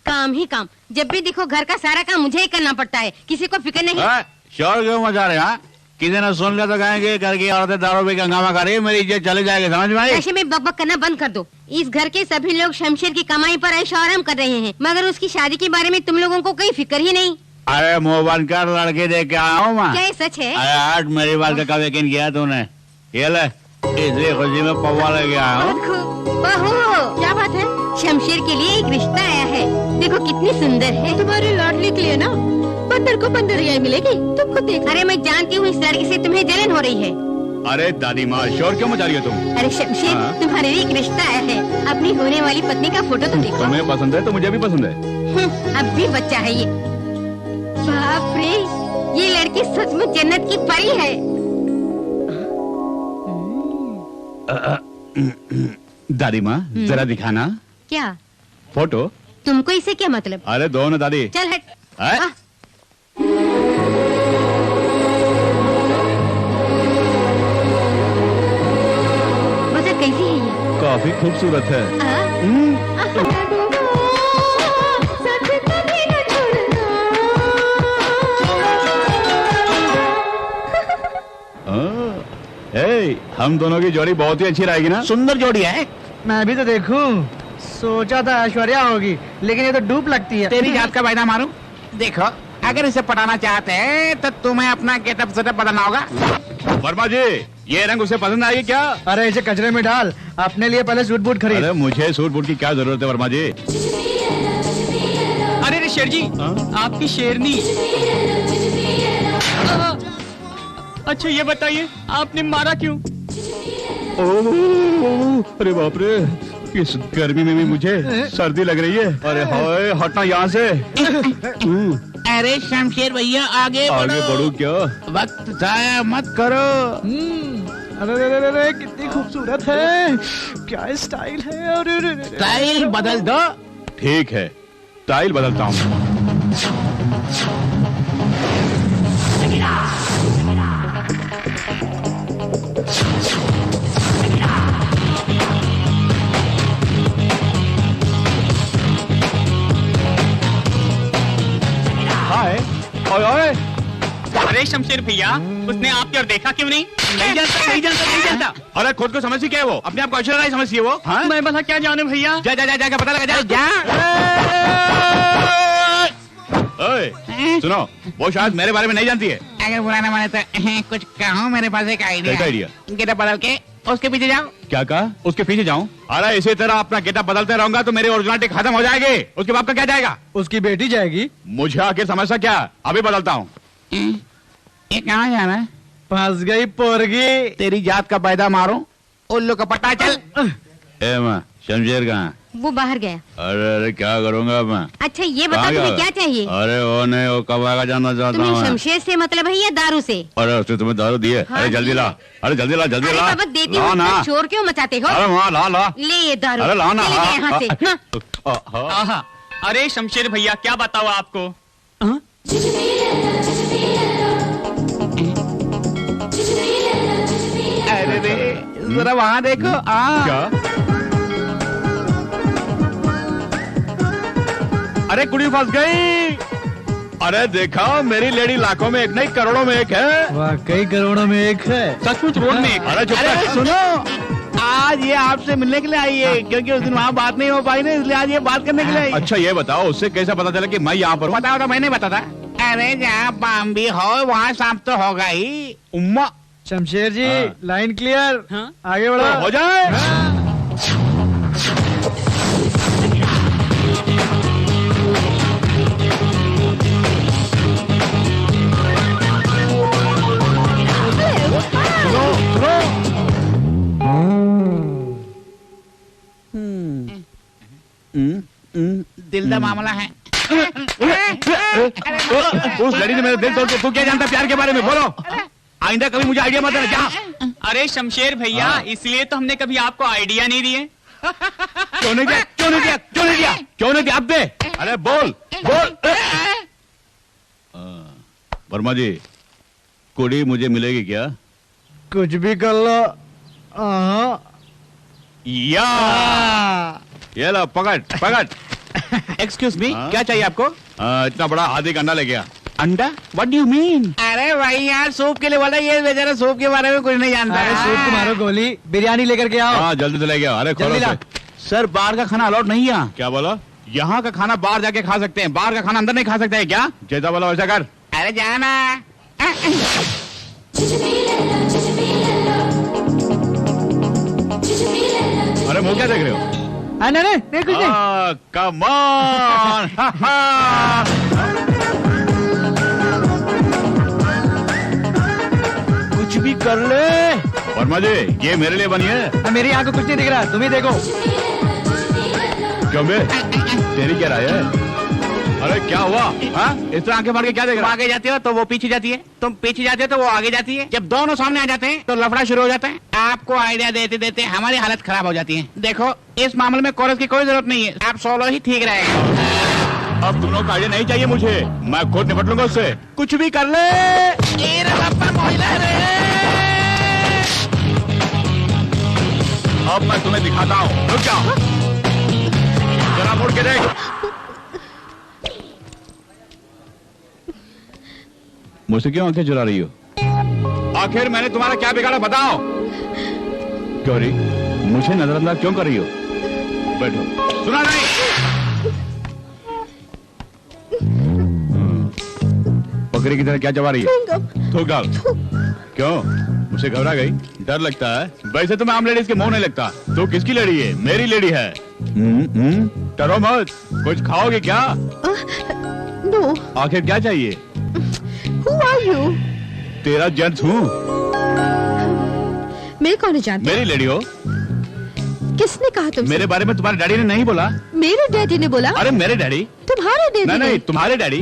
काम ही काम, जब भी देखो घर का सारा काम मुझे ही करना पड़ता है, किसी को फिक्र नहीं। शोर क्यों मचा रहे हैं? किसी ने सुन लिया तो कहेंगे घर की औरतें दारू पी के हंगामा कर रही है, मेरी इज्जत चली जाएगी, समझ में आई? ऐसे में बकबक करना बंद कर दो। इस घर के सभी लोग शमशेर की कमाई पर ऐश आराम कर रहे हैं, मगर उसकी शादी के बारे में तुम लोगों को कोई फिक्र ही नहीं। अरे मुंह बंद कर, लड़के देख के आया हूँ मैं। क्या ये सच है? अरे आज मेरी बात का कब यकीन किया तूने? ये ले, इसी खुशी में पौवा लेके आया हूँ। बहू, क्या बात है? शमशेर के लिए एक रिश्ता आया है, देखो कितनी सुंदर है। तुम्हारे लाडली के लिए ना बंदर को बंदरियाई मिलेगी, तुम खुद देख। अरे मैं जानती हूँ इस लड़की से तुम्हें जलन हो रही है। अरे दादी माँ, शोर क्यों मचा रही हो तुम? अरे शमशेर, तुम्हारे लिए एक रिश्ता आया है, अपनी होने वाली पत्नी का फोटो तो देखो। तुम्हें पसंद है तो मुझे भी पसंद है। अब भी बच्चा है ये। बाप रे, ये लड़की सचमुच जन्नत की परी है। दादी माँ, जरा दिखाना क्या फोटो। तुमको इसे क्या मतलब? अरे दो ना दादी। चल हट। है? बता कैसी है ये? काफी खूबसूरत है। हम दोनों की जोड़ी बहुत ही अच्छी रहेगी ना? सुंदर जोड़ी है। मैं भी तो देखूं। सोचा था ऐश्वर्या होगी, लेकिन ये तो डूब लगती है। तेरी जात का वायदा मारूं? देखो, अगर इसे पटाना चाहते हैं तो तुम्हें अपना गेटअप सेटअप बदलना होगा। वर्मा जी, ये रंग उसे पसंद आएगी क्या? अरे इसे कचरे में डाल, अपने लिए पहले सूट बूट खरीद। अरे मुझे सूट बूट की क्या जरूरत है वर्मा जी? अरे शेर जी, आपकी शेरनी। अच्छा ये बताइए, आपने मारा क्यों? अरे बाप रे, इस गर्मी में भी मुझे सर्दी लग रही है। अरे हाय, हटना यहाँ से। अरे शमशेर भैया, आगे बढ़ो क्या? वक्त जाया मत करो। अरे कितनी खूबसूरत है, क्या स्टाइल है। अरे स्टाइल बदल दो। ठीक है, स्टाइल बदलता हूँ। अरे शमशेर भैया, उसने आपकी ओर देखा क्यों नहीं? नहीं जानता, नहीं जानता, नहीं जानता। अरे खुद को समझ क्या है वो? अपने आप को ऐश्वर्या समझती है वो? हाँ? मैं भला क्या जानूं भैया? जा जा जा जा पता लगा जा। ओए, सुनो, वो शायद मेरे बारे में नहीं जानती है। अगर बुरा ना माने तो कुछ कहूँ, मेरे पास एक आइडिया। आइडिया? गेटअप बदल के उसके पीछे जाओ। क्या कहा? उसके पीछे जाऊं? अरे इसी तरह अपना गेटअप बदलते रहूंगा तो मेरी ओरिजिनलिटी खत्म हो जाएगी। उसके बाप का क्या जाएगा? उसकी बेटी जाएगी। मुझे आखिर समस्या क्या? अभी बदलता हूँ। ये कहाँ जाना है? फंस गई पोरगी। तेरी जात का पैदा मारो, उल्लू का पट्टा चल। ए माँ, शमशेर कहाँ? वो बाहर गया। अरे क्या करूंगा मैं? अच्छा ये बताओ कहाँ तुम्हें गया? क्या चाहिए? अरे वो नहीं, वो कब आएगा जानना चाहता तुम्हें हूँ। शमशेर से मतलब है या दारू से? अरे उसने तुम्हें दारू दी है? हाँ, अरे जल्दी ला, अरे जल्दी ला, जल्दी अरे ला। बाबा देती ला हूँ, ना। शोर क्यों मचाते हो? अरे वहाँ ला ला। ले ये दारू। अरे ला ना। चले गए यहाँ से। हाँ। आहा, अरे शमशेर भैया क्या बताओ आपको? अरे रे, जरा वहाँ देखो। क्या? अरे कुड़ी फंस गई। अरे देखा, मेरी लेडी लाखों में एक नहीं करोड़ों में एक है। वाकई करोड़ों में एक है। सचमुच रोड में एक। अरे चुप अरे कर। सुनो, आज ये आपसे मिलने के लिए आई है, क्योंकि उस दिन वहाँ बात नहीं हो पाई ना, इसलिए आज ये बात करने के लिए आई है। अच्छा ये बताओ, उससे कैसे पता चला कि मैं यहाँ पर हूँ? बताओ तो मैंने बता था। अरे जहाँ बाम्बी हो वहाँ सांप तो होगा ही। उम्मा शमशेर जी हाँ। Line clear. हाँ? आगे बढ़ो। हो जाए। सुनो सुनो। दिल का मामला है। उस लड़ी ने मेरे दिल तोड़ के, तू क्या जानता प्यार के बारे में? बोलो। आइंदा कभी मुझे आइडिया मत देना। क्या? अरे शमशेर भैया, हाँ। इसलिए तो हमने कभी आपको आइडिया नहीं दिए। क्यों नहीं दिया? क्यों नहीं दिया? क्यों नहीं दिया? क्यों नहीं दिया? अब दे। अरे बोल बोल। वर्मा जी, कुड़ी मुझे मिलेगी क्या? कुछ भी कर लो। हाँ। या ये लो, पकड़ पकड़। एक्सक्यूज मी, हाँ? क्या चाहिए आपको? इतना बड़ा आधी का अंडा ले गया। अंडा? What do you mean? अरे भाई यार, सूप के लिए बोला, ये बेचारा सूप के बारे में कुछ नहीं जानता। अरे सूप को मारो गोली, बिरयानी लेकर के आओ। हाँ जल्दी से ले गया। अरे खोलो जल्दी ला। से। सर बाहर का खाना अलाउड नहीं है। क्या बोला? यहाँ का खाना बाहर जाके खा सकते हैं, बाहर का खाना अंदर नहीं खा सकते हैं क्या? जैसा बोला वैसा कर। अरे जाना। अरे मुँह क्या देख रहे हो? नहीं नहीं कुछ नहीं। Come on. कुछ भी कर ले। वर्मा जी, ये मेरे लिए बनी है। मेरी आंख को कुछ नहीं दिख रहा, तुम ही देखो। क्यों बे? तेरी क्या राय है? अरे क्या हुआ? हाँ? इस तरह आंखें मार के क्या देख तुम रहा? आगे जाते हो तो वो पीछे जाती है, तुम पीछे जाते हो तो वो आगे जाती है। जब दोनों सामने आ जाते हैं तो लफड़ा शुरू हो जाता है। आपको आइडिया देते देते हमारी हालत खराब हो जाती है। देखो, इस मामले में कोरस की कोई जरूरत नहीं है, आप सोलो ही ठीक रहेगा। अब तुम लोग का आइडिया नहीं चाहिए मुझे, मैं खुद निपट लूंगा उससे। कुछ भी कर ले। अब मैं तुम्हें दिखाता हूँ। रुक जाओ, जरा मुड़ के देख। मुझसे क्यों आंखें चुरा रही हो? आखिर मैंने तुम्हारा क्या बिगाड़ा बताओ? गौरी, मुझे नजरअंदाज क्यों कर रही हो? बैठो। सुना नहीं? बकरी की तरह क्या चबा रही है? थूक डाल। क्यों? मुझसे घबरा गई? डर लगता है? वैसे तो मैं आम लेडीज के मुंह नहीं लगता। तू किसकी लेडी है? मेरी लेडी है। डरो मत। कुछ खाओगे क्या? नो। आखिर क्या चाहिए? Who are you? तेरा जेंट्स हूँ। मैं कौन जानती? मेरी लेडी हो। किसने कहा तुमसे? मेरे बारे में तुम्हारे डैडी ने नहीं बोला? मेरे डैडी ने बोला। अरे मेरे डैडी? तुम्हारे डैडी नहीं ने? नहीं, तुम्हारे डैडी।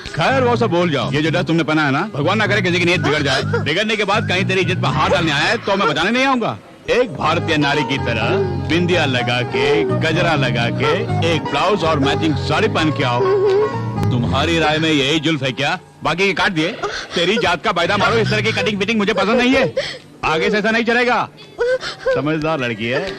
खैर वो सब भूल जाओ। ये जो ड्रेस तुमने पहना है ना, भगवान ना करे किसी की नीयत बिगड़ जाए। बिगड़ने के बाद कहीं तेरी इज्जत पर हाथ डालने आया है तो मैं बचाने नहीं आऊंगा। एक भारतीय नारी की तरह बिंदिया लगा के, गजरा लगा के, एक ब्लाउज और मैचिंग साड़ी पहन के आओ। तुम्हारी राय में यही जुल्फ है क्या? बाकी के काट दिए। तेरी जात का वायदा मारो, इस तरह की कटिंग फिटिंग मुझे पसंद नहीं है। आगे से ऐसा नहीं चलेगा। समझदार लड़की है।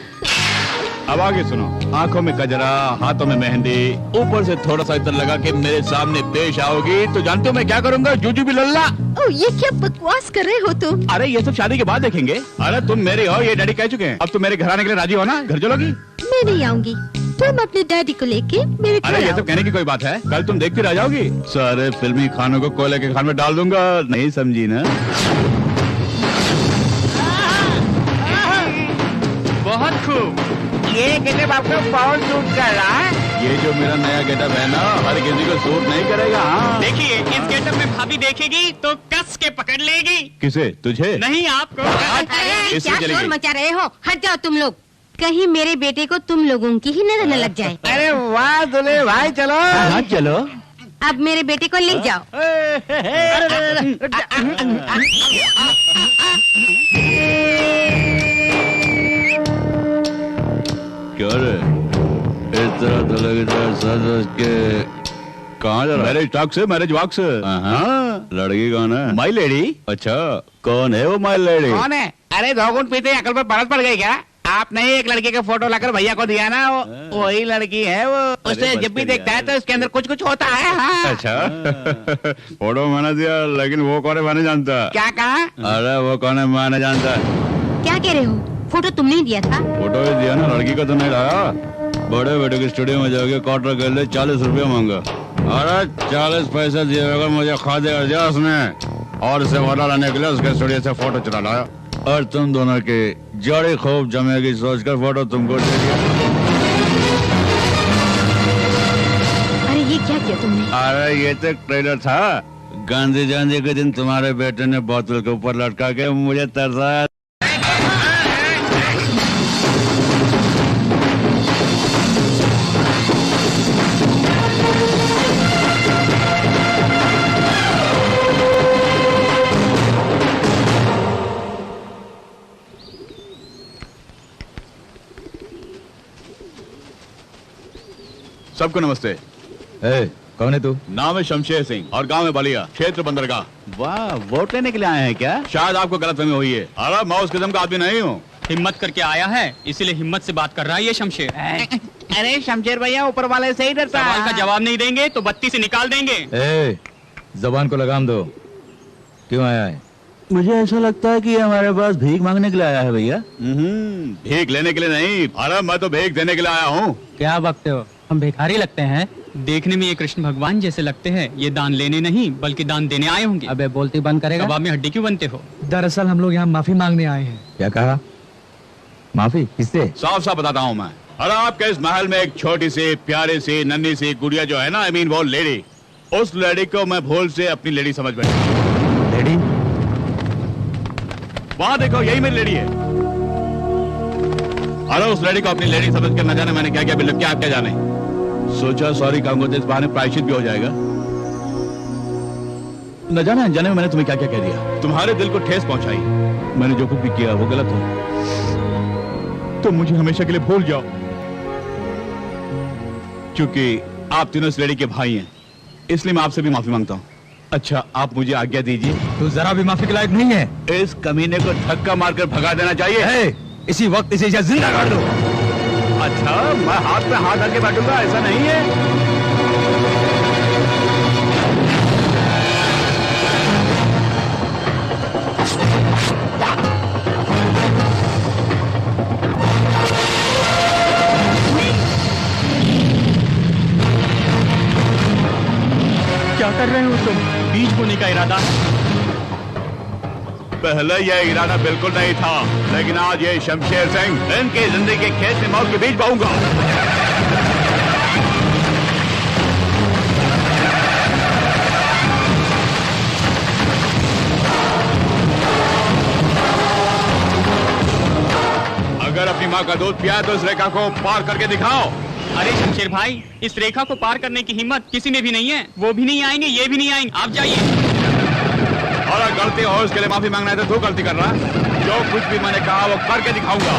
अब आगे सुनो। आंखों में गजरा, हाथों में मेहंदी, ऊपर से थोड़ा सा इतर लगा के मेरे सामने पेश आओगी तो जानते हो मैं क्या करूंगा? जूजू भी लल्ला। ओह, ये क्या बकवास कर रहे हो तुम? अरे ये सब शादी के बाद देखेंगे। अरे तुम मेरे हो, ये डैडी कह चुके हैं। अब तुम मेरे घर आने के लिए राजी हो ना? घर चलोगी? मैं नहीं आऊंगी। तुम अपने डैडी को लेके मेरे घर अरे ये आओ। सब कहने की कोई बात है? कल तुम देखती रह जाओगी। सारे फिल्मी खानों को कोयले के खान में डाल दूंगा। नहीं समझी ना? बहुत खूब। ये गेटअप आपको बहुत सूट कर रहा है। ये जो मेरा नया गेटअप है ना, हर किसी को सूट नहीं करेगा। हाँ देखिए, इस गेटअप में भाभी देखेगी तो कस के पकड़ लेगी। किसे? तुझे? नहीं, आपको। अरे, इससे क्या चली शोर गई। मचा रहे हो? हट जाओ तुम लोग, कहीं मेरे बेटे को तुम लोगों की ही नजर न लग जाए। अरे वाह दुल्हे भाई, चलो। हाँ चलो। अब मेरे बेटे को ले जाओ। क्या रे? इस तरह तो लगता है सज के कहाँ जा रहा है? मैरिज टॉक से, मैरिज वॉक से। हाँ, लड़की कौन है? माई लेडी। अच्छा, कौन है वो माई लेडी? कौन है? अरे 2 घूंट पीते अकल पर परत पड़ गई क्या? आपने एक लड़की का फोटो लाकर भैया को दिया ना, वो वही लड़की है वो। उसे जब भी देखता है तो उसके अंदर कुछ कुछ होता है। हाँ। अच्छा फोटो मैंने दिया, लेकिन वो कौन है मैं नहीं जानता। क्या कहा? अरे वो कौन है मैं नहीं जानता। क्या कह रहे हो? फोटो तुमने ही दिया था? फोटो ही दिया ना, लड़की को तो नहीं लाया। बड़े बेटे के स्टूडियो में जाके क्वार्टर कर ले, 40 रुपया मांगा। अरे 40 पैसे दिए बगैर मुझे खाते कर दिया उसने, और उसे वाला लाने के लिए उसके स्टूडियो से फोटो चुरा लाया। और तुम दोनों की जड़ी खूब जमेगी सोचकर फोटो तुमको दे दिया। अरे ये क्या किया तुमने? अरे ये तो ट्रेलर था। गांधी जयंती के दिन तुम्हारे बेटे ने बोतल के ऊपर लटका के मुझे तरसाया। सबको नमस्ते। कौन है तू? नाम है शमशेर सिंह और गांव है बलिया, क्षेत्र बंदरगाह। वाह, वोट लेने के लिए आए हैं क्या? शायद आपको गलतफहमी हुई है। अरे मैं उस किस्म का आदमी नहीं हूँ। हिम्मत करके आया है, इसीलिए हिम्मत से बात कर रहा है ये शमशेर। अरे शमशेर भैया ऊपर वाले से ही डरता है। सवाल का जवाब नहीं देंगे तो बत्ती से निकाल देंगे। जबान को लगाम दो। क्यों आया है? मुझे ऐसा लगता है कि ये हमारे पास भीख मांगने के लिए आया है भैया। भीख लेने के लिए नहीं, अरे मैं तो भीख देने के लिए आया हूँ। क्या बकते हो? हम भिखारी लगते हैं? देखने में ये कृष्ण भगवान जैसे लगते हैं। ये दान लेने नहीं बल्कि दान देने आए होंगे। अबे बोलती बंद करेगा? कबाब में हड्डी क्यों बनते हो? दरअसल हम लोग यहाँ माफी मांगने आए हैं। क्या कहा? माफी किससे? साफ साफ बताता हूँ मैं। अरे आपके इस महल में एक छोटी सी प्यारी सी नन्ही सी गुड़िया जो है ना, आई मीन वो लेडी, उस लेडी को मैं भूल से अपनी लेडी समझ बैठा। लेडी? वहाँ देखो, यही मेरी लेडी है। अरे उस लेडी को अपनी लेडी समझ कर न जाने मैंने क्या क्या बिल्कुल क्या आप क्या जाने। सोचा सॉरी कहूंगा तो इस बहाने प्रायश्चित भी हो जाएगा। न जाने अनजाने में मैंने तुम्हें क्या क्या कह दिया, तुम्हारे दिल को ठेस पहुंचाई। मैंने जो कुछ भी किया वो गलत हो तो मुझे हमेशा के लिए भूल जाओ, क्योंकि आप तीनों इस लेडी के भाई हैं, इसलिए मैं आपसे भी माफी मांगता हूँ। अच्छा आप मुझे आज्ञा दीजिए। तू जरा भी माफी के लायक नहीं है। इस कमीने को धक्का मारकर भगा देना चाहिए। इसी वक्त इसे जिंदा कर दो। अच्छा मैं हाथ पे हाथ रख के बैठूंगा, ऐसा नहीं है। क्या कर रहे हो तुम? बीज बोने का इरादा? पहले यह इरादा बिल्कुल नहीं था, लेकिन आज ये शमशेर सिंह इनकी जिंदगी के खेत में मौत के बीज बोऊंगा। अगर अपनी माँ का दूध पिया तो इस रेखा को पार करके दिखाओ। अरे शमशेर भाई, इस रेखा को पार करने की हिम्मत किसी में भी नहीं है। वो भी नहीं आएंगे, ये भी नहीं आएंगे, आप जाइए। और अगर गलती हो उसके लिए माफी मांगना है तो तू गलती कर रहा है। जो कुछ भी मैंने कहा वो करके दिखाऊंगा।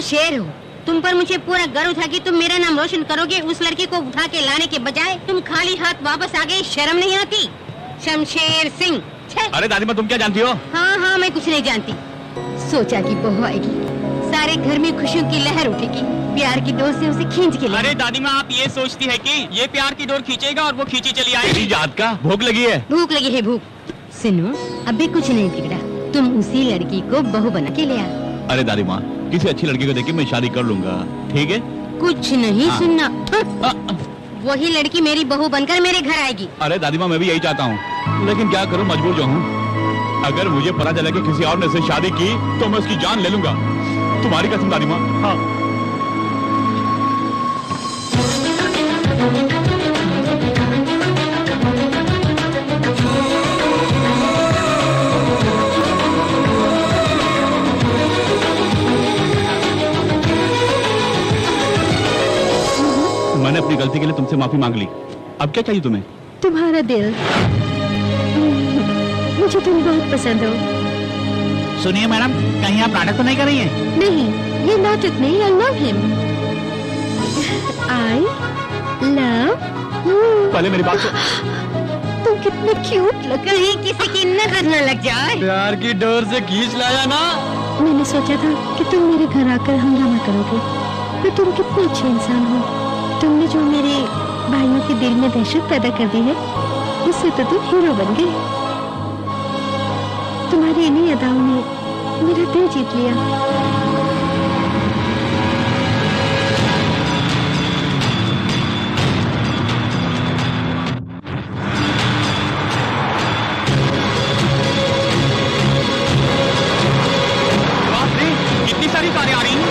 शेर हो, तुम पर मुझे पूरा गर्व था कि तुम मेरा नाम रोशन करोगे। उस लड़की को उठा के लाने के बजाय तुम खाली हाथ वापस आ गए। शर्म नहीं आती? शमशेर सिंह। छे। अरे दादी माँ तुम क्या जानती हो? हाँ हाँ मैं कुछ नहीं जानती। सोचा कि बहू आएगी, सारे घर में खुशियों की लहर उठेगी, प्यार की डोर से उसे खींच के ले। अरे दादी माँ आप ये सोचती है कि ये प्यार की डोर खींचेगा और वो खींची चली आएगी? याद का भूख लगी है। भूख लगी है भूख। सुनो अभी कुछ नहीं बिगड़ा, तुम उसी लड़की को बहू बना के ले आ। अरे दादी माँ किसी अच्छी लड़की को देख के मैं शादी कर लूंगा, ठीक है? कुछ नहीं हाँ। सुनना। वही लड़की मेरी बहू बनकर मेरे घर आएगी। अरे दादी माँ मैं भी यही चाहता हूँ, लेकिन क्या करूँ, मजबूर जो हूँ। अगर मुझे पता चला कि किसी और ने से शादी की तो मैं उसकी जान ले लूंगा। तुम्हारी कसम दादी माँ। हाँ। मैंने अपनी गलती के लिए तुमसे माफी मांग ली, अब क्या चाहिए तुम्हें? तुम्हारा दिल। मुझे तुम बहुत पसंद हो। सुनिए मैडम, कहीं आप नाटक तो नहीं कर रही हैं? नहीं, ये नाटक नहीं। I love him. I love you. पहले मेरी बात तुम कितने क्यूट लग रहे। कहीं किसी की नजर न लग जाए। प्यार की डोर से खींच लाया ना। मैंने सोचा था कि तुम मेरे घर आकर हंगामा करोगे, पर तुम कितने अच्छे इंसान हो। तुमने जो मेरे भाइयों के दिल में दहशत पैदा कर दी है, उससे तो तुम हीरो बन गए। तुम्हारी इन्हीं अदाओं ने मेरा दिल जीत लिया। इतनी सारी कारें आ रही हैं।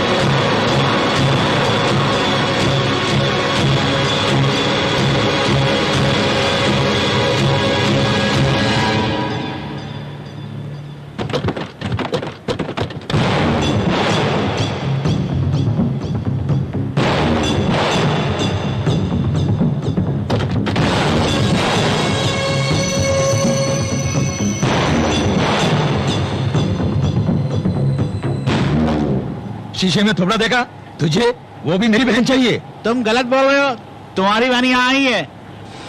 शीशे में थोड़ा देखा तुझे? वो भी मेरी बहन चाहिए। तुम गलत बोल रहे हो, तुम्हारी बहन यहाँ आई है।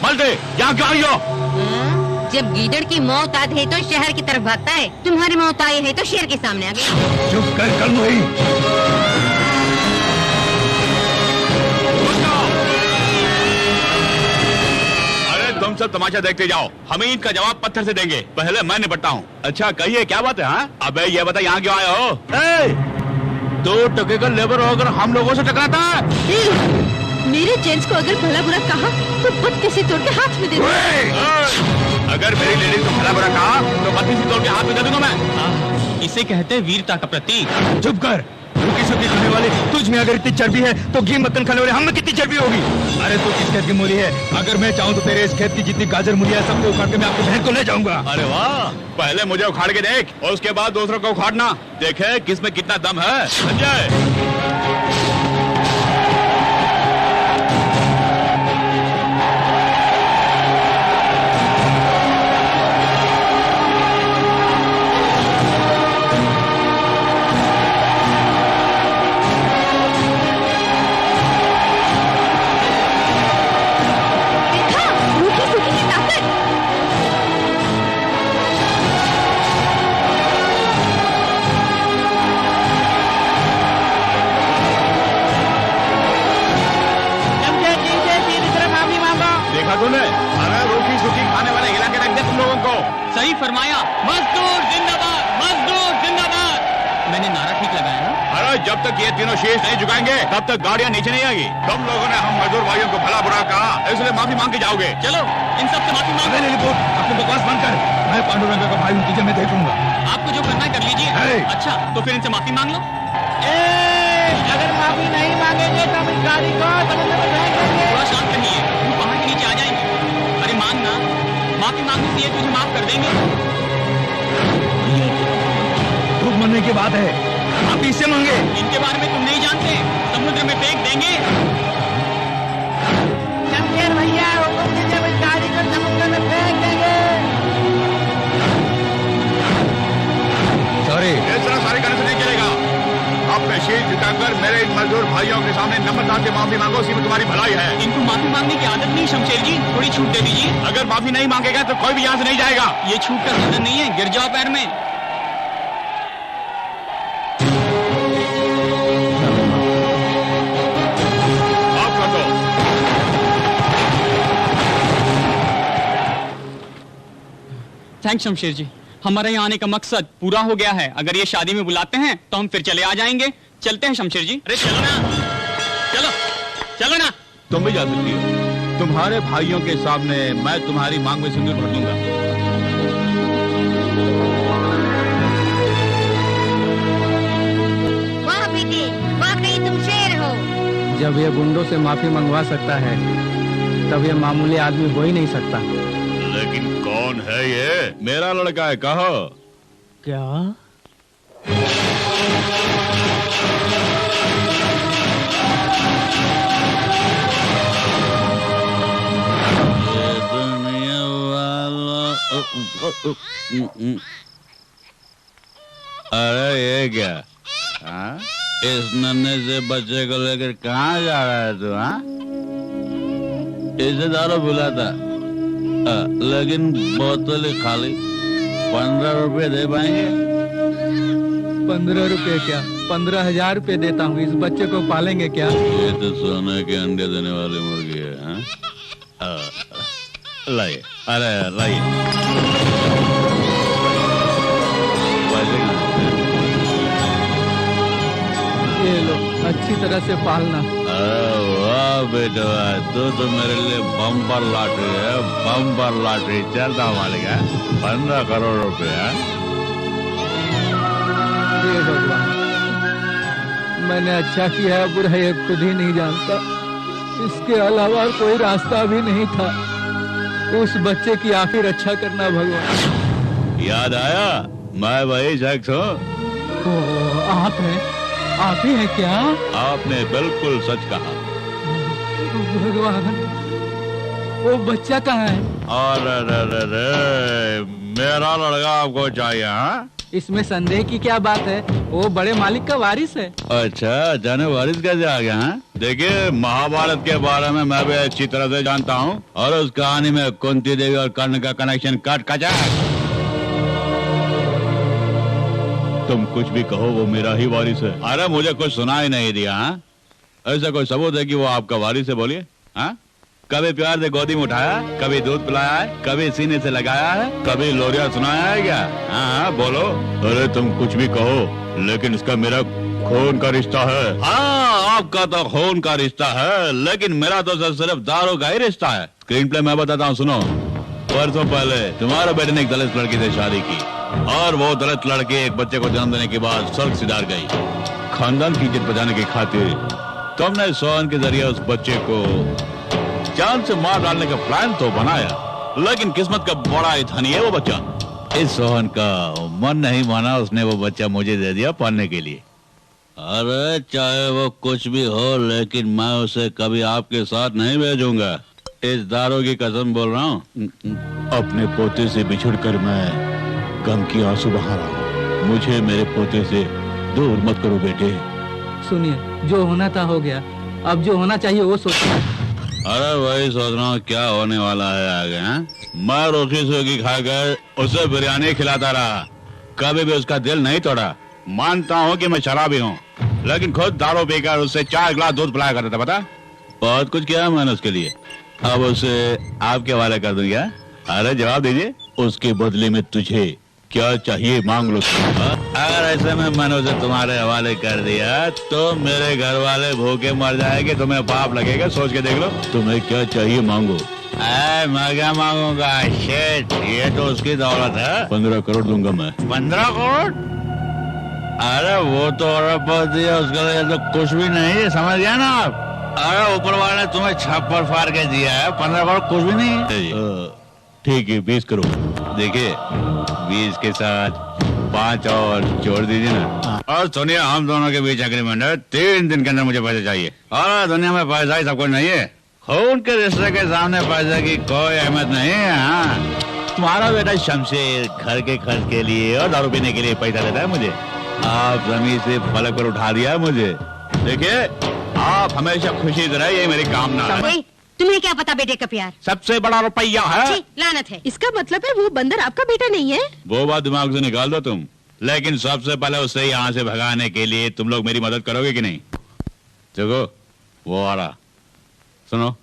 मलते यहाँ क्यों आई हो? जब गीदड़ की मौत आती है तो शहर की तरफ भागता है, तुम्हारी मौत आई है तो शेर के सामने आ गया। चुप कर कल वही। अरे तुम सब तमाशा देखते जाओ, हमें ईद का जवाब पत्थर से देंगे, पहले मैं निपटता हूँ। अच्छा कहिए क्या बात है? हाँ अबे ये बता यहाँ क्यों आए हो? तो टके का लेबर होकर हम लोगों से टकराता है? मेरे जेंट्स को अगर भला बुरा कहा तो बदकिसी तोड़ के हाथ में दे दो। अगर मेरी लेडीज को भला बुरा कहा तो बदकिसी तोड़ के हाथ में दे दूंगा मैं। इसे कहते हैं वीरता का प्रतीक। चुप कर। भूखी सूखी खाने वाले तुझ में अगर इतनी चर्बी है तो घी मक्खन खाने वाले हम में कितनी चर्बी होगी? अरे तू किस खेत की मूली है? अगर मैं चाहूँ तो तेरे इस खेत की जितनी गाजर मूली है सबको उखाड़ के मैं आपकी बहन को ले जाऊंगा। अरे वाह, पहले मुझे उखाड़ के देख और उसके बाद दूसरों को उखाड़ना, देखे किसमें कितना दम है। संजय तूने? अरे रूखी सूखी खाने वाले हिला के रख दे तुम लोगों को। सही फरमाया। मजदूर जिंदाबाद, मजदूर जिंदाबाद। मैंने नारा ठीक लगाया ना? अरे जब तक ये तीनों शीश नहीं झुकाएंगे तब तक गाड़ियाँ नीचे नहीं आएगी। तुम लोगों ने हम मजदूर भाइयों को भला बुरा कहा, इसलिए माफी मांग के जाओगे। चलो इन सब से माफी मांगो। अपनी बकवास बंद कर। मैं पांडुरंग का भाई हूँ, तुझे मैं देख लूंगा। आपको जो करना है कर लीजिए। अच्छा तो फिर इनसे माफी मांग लो। अगर माफी नहीं मांगेंगे तो हम इस गाड़ी को समुद्र में फेंक देंगे। थोड़ा शांत रहिए, तुम पहाड़ के नीचे आ जाएंगे। अरे मांगना, माफी मांगने से ये तुझे माफ कर देंगे। खूब मरने की बात है, आप इससे मांगे। इनके बारे में तुम नहीं जानते, समुद्र में फेंक देंगे। शमशेर भैया हुक्म दीजिए, इस गाड़ी को समुद्र में फेंक देंगे। सॉरी, इस तरह सारी गाड़ी से नहीं चलेगा। अब में शीश झुकाकर मेरे इन मजदूर भाइयों के सामने नम्रता से माफी मांगो, इसी में तुम्हारी भलाई है। इनको माफी मांगने की आदत नहीं शमशेर जी, थोड़ी छूट दे दीजिए। अगर माफी नहीं मांगेगा तो कोई भी यहाँ से नहीं जाएगा। ये छूट का साधन नहीं है, गिर जाओ पैर में। थैंक्स शमशेर जी, हमारे यहाँ आने का मकसद पूरा हो गया है। अगर ये शादी में बुलाते हैं तो हम फिर चले आ जाएंगे। चलते हैं शमशेर जी। अरे चलो ना, चलो चलो ना। तुम भी जा सकती हो। तुम्हारे भाइयों के सामने मैं तुम्हारी मांग में सिंदूर भर दूंगा। वाह बेटे, वाकई तुम शेर हो। जब ये गुंडों से माफी मंगवा सकता है तब ये मामूली आदमी हो ही नहीं सकता। लेकिन कौन है ये? मेरा लड़का है, कहो। क्या? ये दुनिया वाला अरे ये क्या? हाँ? इस नन्हे से बच्चे को लेकर कहाँ जा रहा है तू? हाँ? इसे दारू बुलाता, लेकिन बोतल खाली। 15 रुपए दे पाएंगे? 15 रुपए क्या, 15,000 रुपए देता हूँ। इस बच्चे को पालेंगे क्या? ये तो सोने के अंडे देने वाली मुर्गी है। हाँ? लाइए, अरे लाइए। ये लो, अच्छी तरह से पालना। अरे वाह बेटा, तू तो मेरे लिए बम्पर लॉटरी है, बम्पर लॉटरी। चलता मालिक है, 15 करोड़ रुपया। हे भगवान, मैंने अच्छा किया है बुरा ये खुद ही नहीं जानता। इसके अलावा कोई रास्ता भी नहीं था। उस बच्चे की आखिर अच्छा करना भगवान। याद आया, मैं वही शख्स हूँ। आप हैं? आप ही हैं क्या? आपने बिल्कुल सच कहा। भगवान, वो बच्चा कहाँ है? अरे मेरा लड़का आपको चाहिए? हाँ? इसमें संदेह की क्या बात है? वो बड़े मालिक का वारिस है। अच्छा, जाने वारिस कैसे आ गया? हाँ? देखिए, महाभारत के बारे में मैं भी अच्छी तरह से जानता हूँ, और उस कहानी में कुंती देवी और कर्ण का कनेक्शन कट कचा। तुम कुछ भी कहो, वो मेरा ही वारिस है। अरे मुझे कुछ सुना ही नहीं दिया। हाँ? ऐसा कोई सबूत है कि वो आपका वारिस है? बोलिए। हाँ? कभी प्यार से गोदी में उठाया, कभी दूध पिलाया है, कभी सीने से लगाया है, कभी लोरिया सुनाया है क्या? हाँ बोलो। अरे तुम कुछ भी कहो, लेकिन इसका मेरा खून का रिश्ता है। हाँ, आपका तो खून का रिश्ता है, लेकिन मेरा तो सिर्फ दारू का ही रिश्ता है। स्क्रीन प्ले मैं बताता हूँ, सुनो। परसों पहले तुम्हारे बेटे ने एक दलित लड़की से शादी की, और वो दलित लड़की एक बच्चे को जन्म देने के बाद स्वर्ग सिधार गई। खानदान की इज्जत बचाने की खातिर तुमने सोहन के जरिए उस बच्चे को जान से मार डालने का प्लान तो बनाया, लेकिन किस्मत का बड़ा ही धनी है वो बच्चा। इस सोहन का मन नहीं माना, उसने वो बच्चा मुझे दे दिया पालने के लिए। अरे चाहे वो कुछ भी हो, लेकिन मैं उसे कभी आपके साथ नहीं भेजूंगा। इस दारू की कसम बोल रहा हूँ। अपने पोते से बिछुड़कर मैं गम की आंसू बहा रहा हूँ। मुझे मेरे पोते से दूर मत करो बेटे। सुनिए, जो होना था हो गया, अब जो होना चाहिए वो सोचिए। अरे वही सोच रहा हूँ क्या होने वाला है आगे। हाँ? मैं रोटी सूखी खाकर उसे बिरयानी खिलाता रहा, कभी भी उसका दिल नहीं तोड़ा। मानता हूँ कि मैं शराबी हूँ, लेकिन खुद दारू पीकर उससे 4 गिलास दूध पिलाया करता था। पता, बहुत कुछ किया मैंने उसके लिए। अब उसे आपके हवाले कर दूंगा। अरे जवाब दीजिए, उसके बदले में तुझे क्या चाहिए मांग लो। अगर ऐसे में मैंने उसे तुम्हारे हवाले कर दिया तो मेरे घर वाले भूखे मर जाएंगे, तुम्हें पाप लगेगा। सोच के देख लो, तुम्हें क्या चाहिए मांगो। मैं क्या मांगूंगा? शेट, ये तो उसकी दौलत है। 15 करोड़ दूंगा मैं। 15 करोड़? अरे वो तो अरबपति है, उसके लिए तो कुछ भी नहीं है, समझ गया ना आप? अरे ऊपर वाले ने तुम्हें छप्पर फाड़ के दिया है, 15 करोड़ कुछ भी नहीं है। ठीक है, 20 करोड़। देखिए, 20 के साथ 5 और जोड़ दीजिए ना। और सुनिए, हम दोनों के बीच एग्रीमेंट है, 3 दिन के अंदर मुझे पैसे चाहिए। और दुनिया में पैसा ही सब कुछ नहीं है। खून के रिश्ते के सामने पैसे की कोई अहमियत नहीं है। हाँ, तुम्हारा बेटा शमशेर घर के खर्च के लिए और दारू पीने के लिए पैसा देता है मुझे। आप जमीन से फलक पर उठा दिया मुझे। देखिए, आप हमेशा खुशी से रहे, ये मेरी कामना है। तुम्हें क्या पता बेटे का प्यार सबसे बड़ा रुपया है। लानत है। इसका मतलब है वो बंदर आपका बेटा नहीं है? वो बात दिमाग से निकाल दो तुम। लेकिन सबसे पहले उसे यहाँ से भगाने के लिए तुम लोग मेरी मदद करोगे कि नहीं? देखो, वो आ रहा। सुनो,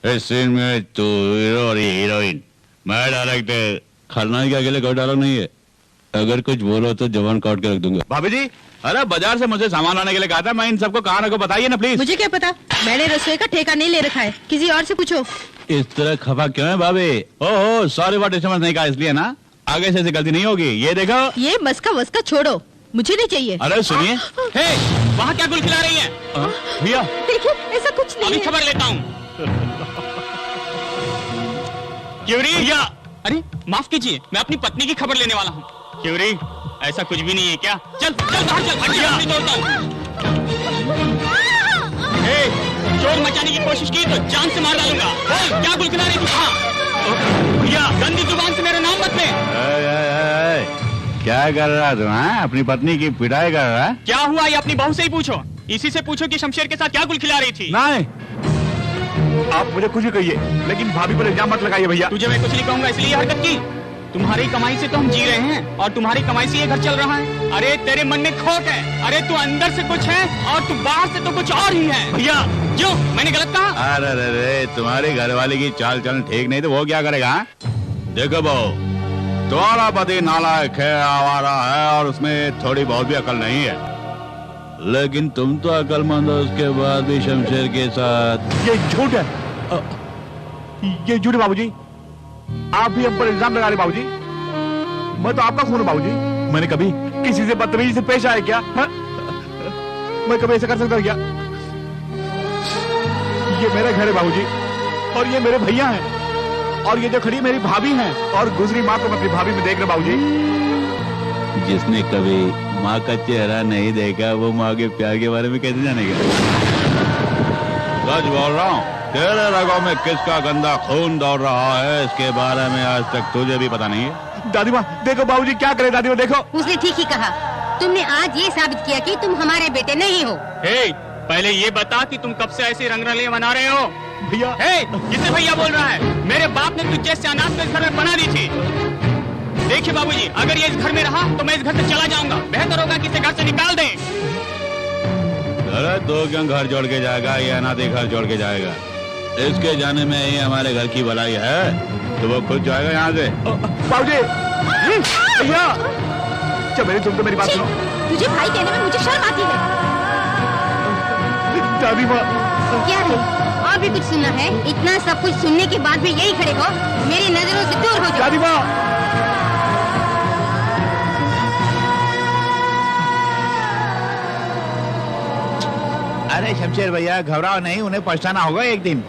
इस सीन में तू हीरो और ये हीरोइन, मैं डायरेक्टर, खलनायक के अकेले कोई डायलॉग नहीं है। अगर कुछ बोलो तो जवान काट के रख दूंगा। भाभी जी, अरे बाजार से मुझे सामान लाने के लिए कहा था, मैं इन सबको कहाँ रखो बताइए ना प्लीज। मुझे क्या पता, मैंने रसोई का ठेका नहीं ले रखा है, किसी और से पूछो। इस तरह खफा क्यों है भाभी? ओहो, सॉरी व्हाट समझ नहीं कहा इसलिए ना, आगे से ऐसी गलती नहीं होगी। ये देखो, ये मस्का वस्का छोड़ो, मुझे नहीं चाहिए। अरे सुनिए, हे, वहाँ क्या गुल खिला रही है? भैया देखिए, ऐसा कुछ नहीं अभी है। खबर लेता हूँ। क्यूरी, भैया, अरे माफ कीजिए, मैं अपनी पत्नी की खबर लेने वाला हूँ। क्यूरी, ऐसा कुछ भी नहीं है क्या? चल चल बाहर चल, भैया नहीं तोड़ता हूँ। चोर मचाने की कोशिश की तो जान से मार डालूंगा। बोल, क्या गुल खिला रही थी? हाँ भैया, गंदी जुबान से मेरा नाम मत ले। क्या कर रहा तू? अपनी पत्नी की पिटाई कर रहा? क्या हुआ, ये अपनी बहू से ही पूछो। इसी से पूछो कि शमशेर के साथ क्या गुल खिला रही थी। नहीं, आप मुझे कुछ ही कहिए, लेकिन भाभी पर इल्जाम मत लगाइए भैया। तुझे मैं कुछ नहीं कहूंगा, इसलिए हरकत की। तुम्हारी कमाई से तो हम जी रहे हैं और तुम्हारी कमाई से ये घर चल रहा है। अरे तेरे मन में खोट है, अरे तू अंदर से कुछ है और तू बाहर से तो कुछ और ही है। भैया क्यों, मैंने गलत कहा? अरे तुम्हारी घरवाली की चाल चलन ठीक नहीं तो वो क्या करेगा? देखो बहू, तुम्हारा पति नालायक है, आवारा है और उसमें थोड़ी बहुत भी अकल नहीं है, लेकिन तुम तो अकलमंद हो, उसके बाद भी शमशेर के साथ। ये झूठ है, ये झूठ है बाबूजी। आप भी हम पर इल्जाम लगा रहे बाबूजी। मैं तो आपका खून हूं बाबूजी। मैंने कभी किसी से बदतमीजी से पेश आया क्या? मैं कभी ऐसा कर सकता क्या? ये मेरा घर है बाबूजी और ये मेरे भैया हैं और ये जो खड़ी मेरी भाभी हैं और गुजरी माँ को मैं अपनी भाभी में देख रहा बाबूजी। जिसने कभी माँ का चेहरा नहीं देखा वो माँ के प्यार के बारे में कैसे जानेगा? सच बोल रहा हूँ, तेरे रगों में किसका गंदा खून दौड़ रहा है इसके बारे में आज तक तुझे भी पता नहीं है। दादी माँ देखो बाबूजी क्या करे, दादी माँ देखो। उसने ठीक ही कहा, तुमने आज ये साबित किया कि तुम हमारे बेटे नहीं हो। हे, पहले ये बता कि तुम कब से ऐसी रंगरलियां बना रहे हो? भैया, हे, किसे भैया बोल रहा है? मेरे बाप ने तुझ जैसे अनाथ को इस घर में बना दी थी। देखिए बाबूजी, अगर ये इस घर में रहा तो मैं इस घर से चला जाऊंगा। बेहतर होगा कि इसे घर से निकाल दें। अरे दो क्यों घर जोड़ के जाएगा, ये अनाथ घर जोड़ के जाएगा। इसके जाने में ही हमारे घर की भलाई है, तो वो खुद जाएगा यहाँ से। बाबूजी, भैया, चल तुम तो मेरी बात सुनो। तुझे भाई कहने में मुझे शर्म आती है। दादी माँ, क्या है, और भी कुछ सुनना है? इतना सब कुछ सुनने के बाद भी यही खड़े हो, मेरी नजरों से दूर हो जाओ। दादी माँ, अरे शमशेर भैया घबराओ नहीं, उन्हें पछताना होगा एक दिन।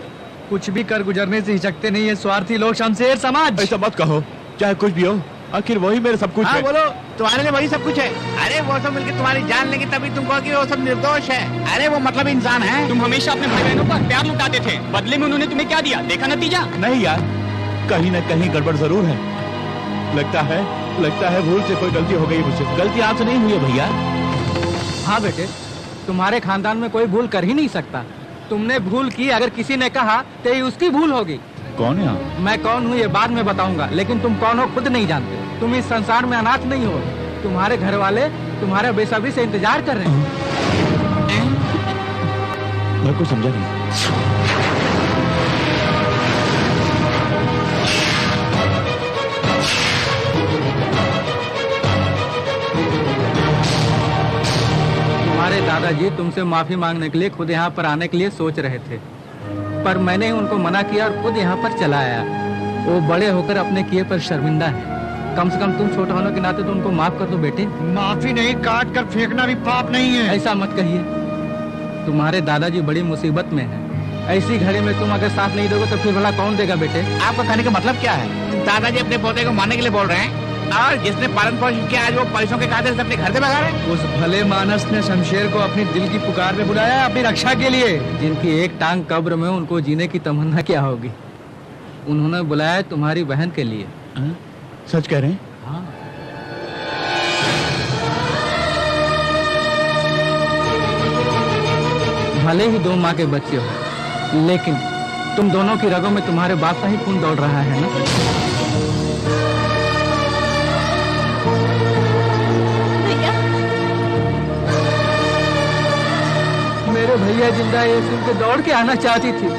कुछ भी कर गुजरने से हिचकते नहीं है स्वार्थी लोग शमशेर समाज। ऐसा मत कहो, चाहे कुछ भी हो, आखिर वही मेरे सब कुछ है। बोलो, तुम्हारे लिए वही सब कुछ है। अरे वो सब मिलकर तुम्हारी जान लेंगे तभी तुम कहो कि वो सब निर्दोष है। अरे वो मतलब इंसान है। तुम हमेशा अपने भाई बहनों पर प्यार लुटाते थे, बदले में उन्होंने तुम्हें क्या दिया? देखा नतीजा? नहीं यार, कहीं न कहीं गड़बड़ जरूर है। लगता है भूल से कोई गलती हो गई मुझसे। गलती आपसे नहीं हुई है भैया। हाँ बेटे, तुम्हारे खानदान में कोई भूल कर ही नहीं सकता। तुमने भूल की, अगर किसी ने कहा तो ये उसकी भूल होगी। कौन है आप? मैं कौन हूँ ये बाद में बताऊंगा, लेकिन तुम कौन हो खुद नहीं जानते। तुम इस संसार में अनाथ नहीं हो, तुम्हारे घर वाले तुम्हारे बेसब्री से इंतजार कर रहे हैं। मैं कुछ समझा नहीं। तुम्हारे दादाजी तुमसे माफी मांगने के लिए खुद यहाँ पर आने के लिए सोच रहे थे, पर मैंने उनको मना किया और खुद यहाँ पर चला आया। वो बड़े होकर अपने किए पर शर्मिंदा है। कम से कम तुम छोटा होने के नाते तो उनको माफ कर दो बेटे। माफी नहीं, काट कर फेंकना भी पाप नहीं है। ऐसा मत कहिए, तुम्हारे दादाजी बड़ी मुसीबत में हैं। ऐसी घड़ी में तुम अगर साथ नहीं दोगे तो फिर भला कौन देगा बेटे? आपका कहने का मतलब क्या है? दादाजी अपने पोते को मारने के लिए बोल रहे हैं और जिसने पालन पोषण किया आज वो पैसों के कातिल से अपने घर से भगा रहे हैं। उस भले मानस ने शमशेर को अपनी दिल की पुकार में बुलाया, अपनी रक्षा के लिए। जिनकी एक टांग कब्र में, उनको जीने की तमन्ना क्या होगी? उन्होंने बुलाया तुम्हारी बहन के लिए। सच कह रहे हैं? हाँ। भले ही 2 माँ के बच्चे हो, लेकिन तुम दोनों की रगों में तुम्हारे बाप का ही खून दौड़ रहा है ना। भैया, मेरे भैया जिंदा ये सुन के दौड़ के आना चाहती थी,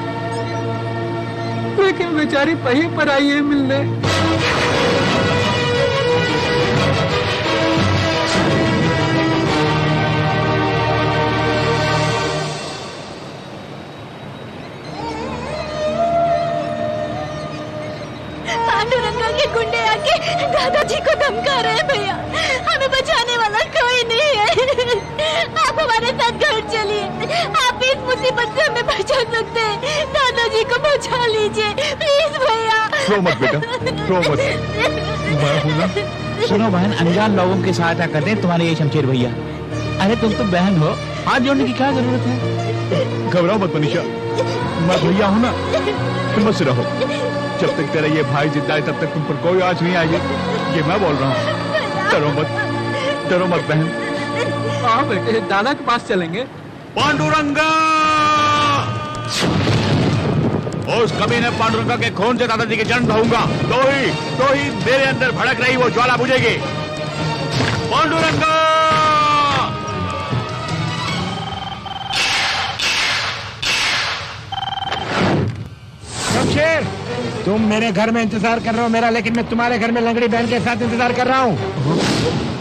लेकिन बेचारी कहीं पर आई है मिलने। पांडुरंगा के गुंडे आके दादाजी को धमका रहे हैं भैया। हमें बचाने वाला कोई नहीं है। आप हमारे साथ घर चलिए, आप इस मुसीबत से हमें बचा सकते हैं। दादाजी को बचा लीजिए प्लीज भैया। रो मत बेटा, रो मत। मैं हूं ना। सुनो बहन, अनजान लोगों की सहायता करते हैं तुम्हारे ये शमशेर भैया। अरे तुम तो बहन हो, हाथ जोड़ने की क्या जरूरत है? घबराओ मत मनीषा, मैं भैया हूं ना, हिम्मत से रहो। जब तक तेरा ये भाई जिंदा है तब तक तुम पर कोई आँच नहीं आएगी, ये मैं बोल रहा हूँ। डरो मत, डरो मत बहन। हाँ बेटे, दादा के पास चलेंगे। पांडुरंगा! उस कमीने पांडुरंगा के खून से दादाजी के जन्म रहूंगा, तो ही मेरे अंदर भड़क रही वो ज्वाला बुझेगी। पांडुरंगा! शमशेर, तुम मेरे घर में इंतजार कर रहे हो मेरा, लेकिन मैं तुम्हारे घर में लंगड़ी बहन के साथ इंतजार कर रहा हूँ।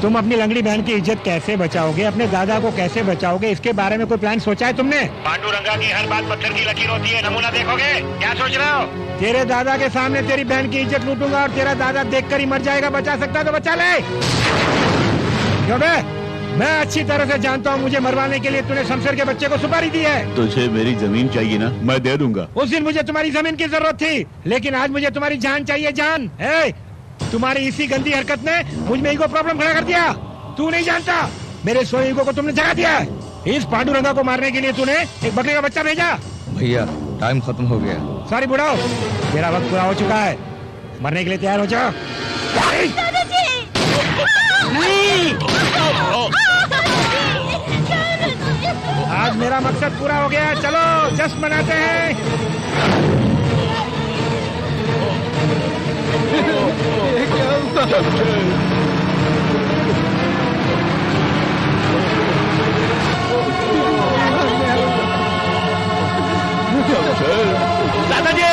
तुम अपनी लंगड़ी बहन की इज्जत कैसे बचाओगे, अपने दादा को कैसे बचाओगे, इसके बारे में कोई प्लान सोचा है तुमने? पांडुरंगा की हर बात पत्थर की लकीर होती है, नमूना देखोगे? क्या सोच रहे हो? तेरे दादा के सामने तेरी बहन की इज्जत लूटूंगा और तेरा दादा देखकर ही मर जाएगा। बचा सकता तो बचा ले। क्यों बे? मैं अच्छी तरह से जानता हूँ मुझे मरवाने के लिए तूने शमशेर के बच्चे को सुपारी दी है। तुझे मेरी जमीन चाहिए ना, मैं दे दूंगा। उस दिन मुझे तुम्हारी जमीन की जरूरत थी, लेकिन आज मुझे तुम्हारी जान चाहिए, जान। तुम्हारी इसी गंदी हरकत ने मुझ में ईगो प्रॉब्लम खड़ा कर दिया। तू नहीं जानता, मेरे सोए ईगो को तुमने जगा दिया है। इस पांडुरंगा को मारने के लिए तूने एक बकरे का बच्चा भेजा। भैया टाइम खत्म हो गया। सॉरी बुढ़ाओ, मेरा वक्त पूरा हो चुका है, मरने के लिए तैयार हो जाओ। आज मेरा मकसद पूरा हो गया, चलो जश्न मनाते हैं। दादाजी!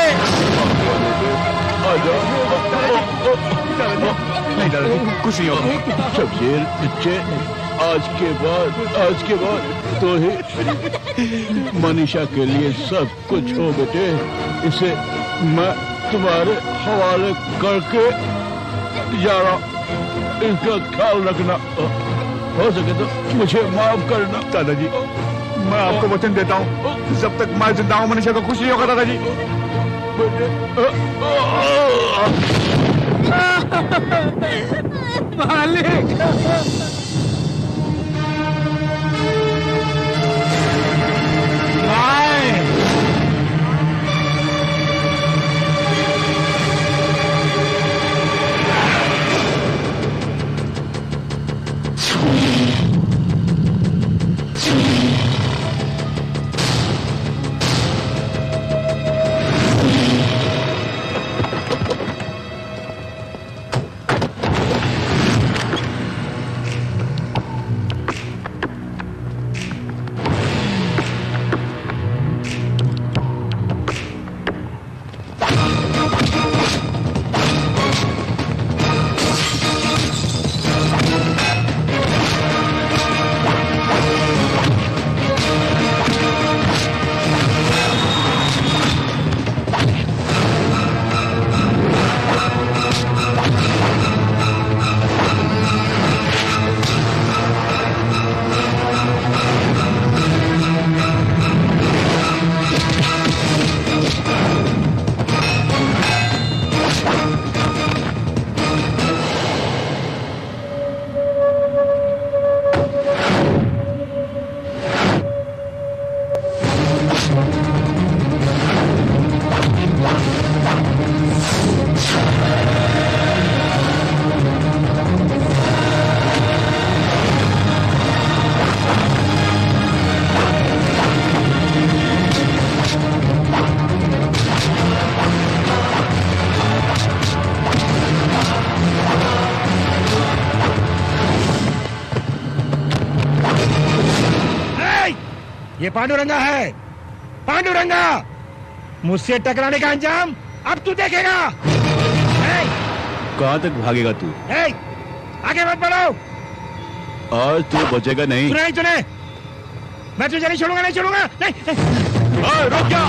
नहीं दादाजी, कुछ नहीं होगा। शमशेर बच्चे, आज के बाद तो ही मनीषा के लिए सब कुछ हो बेटे। इसे मैं तुम्हारे हवाले करके जा रहा, इसका ख्याल रखना। हो सके तो मुझे माफ करना। दादाजी मैं आपको वचन देता हूँ, जब तक मैं जिंदा हूँ मनीषा को कुछ नहीं होगा दादाजी। मालिक, ये पांडुरंगा है, पांडुरंगा। मुझसे टकराने का अंजाम अब तू देखेगा। कहाँ तक भागेगा तू? आगे मत बढ़ो। आज तू बचेगा नहीं। सुना ही तूने? मैं तुझे नहीं छोड़ूंगा, नहीं छोड़ूंगा, नहीं। रुक जा।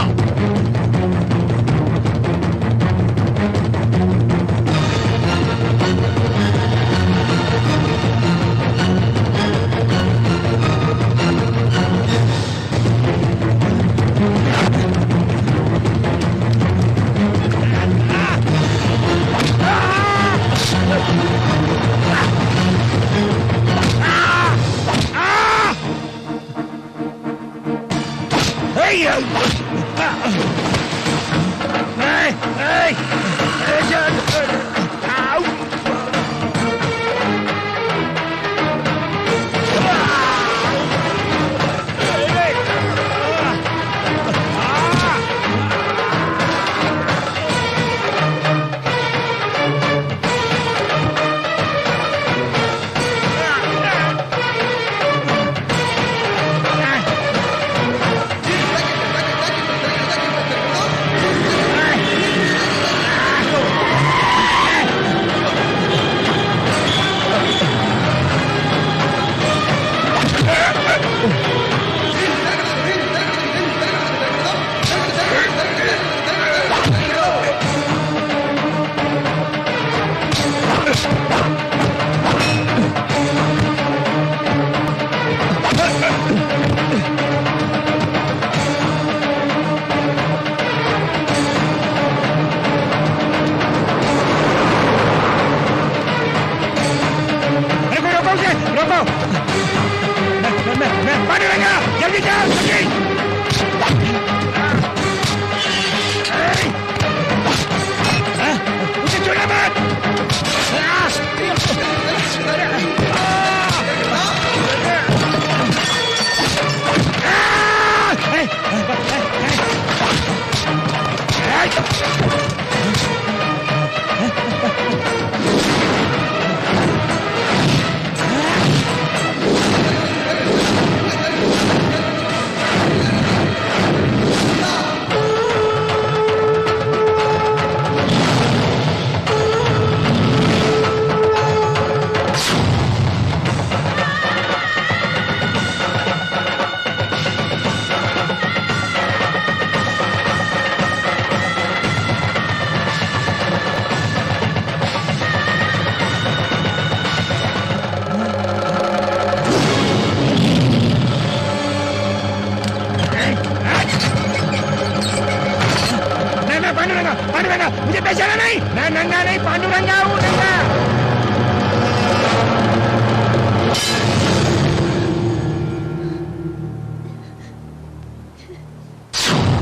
पांडुरंगा, मुझे पहचाना नहीं? मैं नंगा नहीं, पांडुरंगा हूँ, नंगा।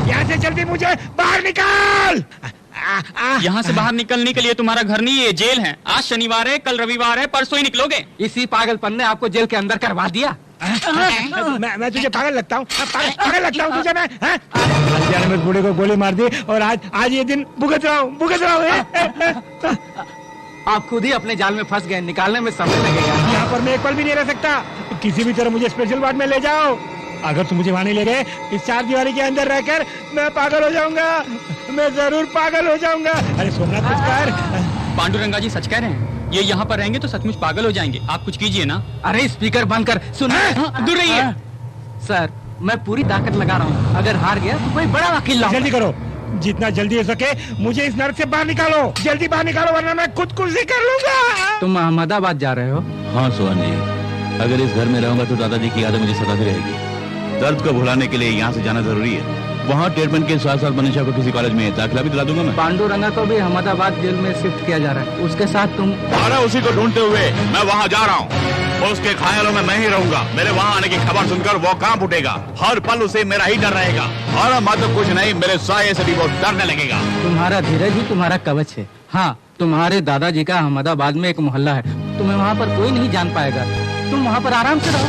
यहाँ से जल्दी मुझे बाहर निकाल। यहाँ से बाहर निकलने के लिए तुम्हारा घर नहीं, ये जेल है। आज शनिवार है, कल रविवार है, परसों ही निकलोगे। इसी पागलपन ने आपको जेल के अंदर करवा दिया। मैं तुझे पागल लगता हूँ? पागल लगता हूँ तुझे मैं? जाने में बूढ़े को गोली मार दी और आज ये दिन भुगत रहा हूँ। आप खुद ही अपने जाल में फंस गए, निकालने में समय लगेगा। यहाँ पर मैं एक पल भी नहीं रह सकता। किसी भी तरह मुझे स्पेशल वार्ड में ले जाओ। अगर तुम मुझे वहाँ नहीं ले गए, इस चार दीवारी के अंदर रहकर मैं पागल हो जाऊंगा। मैं जरूर पागल हो जाऊंगा। अरे सोमनाथ कुछ कर। पांडुरंगा जी सच कह रहे हैं, ये यहाँ पर रहेंगे तो सचमुच पागल हो जाएंगे। आप कुछ कीजिए ना। अरे स्पीकर बंद कर, सुन। दूर रहिए। सर मैं पूरी ताकत लगा रहा हूँ, अगर हार गया तो कोई बड़ा वकील लाऊंगा। जल्दी करो, जितना जल्दी हो सके मुझे इस नर्क से बाहर निकालो। जल्दी बाहर निकालो वरना मैं खुदकुशी कर लूंगा। तुम अहमदाबाद जा रहे हो? हाँ सोहन जी, अगर इस घर में रहूंगा तो दादाजी की यादें मुझे सताती रहेगी। दर्द को भुलाने के लिए यहाँ से जाना जरूरी है। वहाँ ट्रीटमेंट के साथ साथ मनीषा को किसी कॉलेज में दाखिला भी दिला दूंगा मैं। पांडुरंगा को भी अहमदाबाद जेल में शिफ्ट किया जा रहा है, उसके साथ तुम। अरे उसी को ढूंढते हुए मैं वहाँ जा रहा हूँ। उसके ख्यालों में मैं ही रहूंगा। मेरे वहाँ आने की खबर सुनकर वो कांप उठेगा। हर पल उसे मेरा ही डर रहेगा। और मैं तो कुछ नहीं, मेरे साये से भी वो डरने लगेगा। तुम्हारा धीरज ही तुम्हारा कवच है। हाँ, तुम्हारे दादाजी का अहमदाबाद में एक मोहल्ला है, तुम्हें वहाँ पर कोई नहीं जान पाएगा। तुम वहाँ पर आराम से रहो।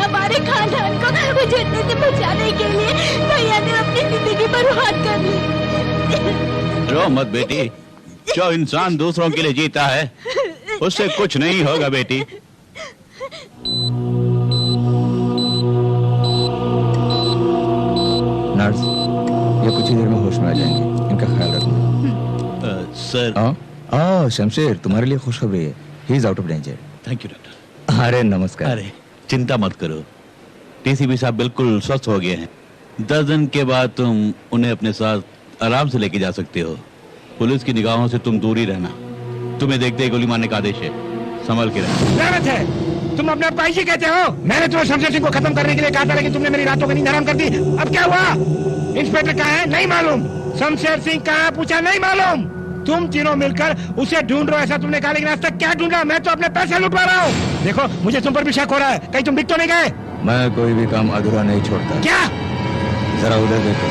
हमारे खानदान को उजड़ने से बचाने के लिए भैया ने अपनी जिंदगी बर्बाद कर ली। रो मत बेटी, जो इंसान दूसरों के लिए जीता है उससे कुछ नहीं होगा बेटी। नर्स, ये कुछ ही देर में होश में आ जाएंगे, इनका ख्याल रखना। सर। हाँ शमशेर, तुम्हारे लिए खुशखबरी है, he is out of danger. Thank you doctor. अरे नमस्कार। अरे चिंता मत करो, टीसीपी साहब बिल्कुल स्वस्थ हो गए हैं। 10 दिन के बाद तुम उन्हें अपने साथ आराम से लेके जा सकते हो। पुलिस की निगाहों से तुम दूर ही रहना। तुम्हें देखते ही गोली मारने का आदेश है, संभल के रहना। लानत है, तुम अपने भाई जी कहते हो? मैंने तुम्हें शमशेर सिंह को खत्म करने के लिए कहा था, लेकिन तुमने मेरी रातों की नींद हराम कर दी। अब क्या हुआ? इंस्पेक्टर कहाँ है? नहीं मालूम। शमशेर सिंह कहाँ है? पूछा, नहीं मालूम। तुम तीनों मिलकर उसे ढूंढ रहे हो ऐसा तुमने कहा, लेकिन आज तक क्या ढूंढा? मैं तो अपने पैसे लुटवा रहा हूँ। देखो, मुझे तुम पर भी शक हो रहा है, कहीं तुम बिक तो नहीं गए? मैं कोई भी काम अधूरा नहीं छोड़ता। क्या? जरा उधर देखो।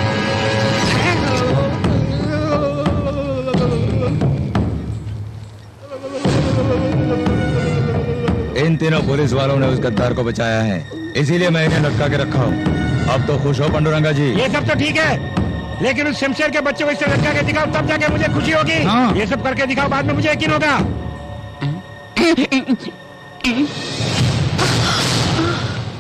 इन तीनों पुलिस वालों ने उस गद्दार को बचाया है, इसीलिए मैं इन्हें लटका के रखा हूँ। अब तो खुश हो पांडुरंगा जी? ये सब तो ठीक है, लेकिन उस शमशेर के बच्चे को इससे लटका के दिखाओ, तब जाके मुझे खुशी होगी। हाँ। ये सब करके दिखाओ, बाद में मुझे यकीन होगा।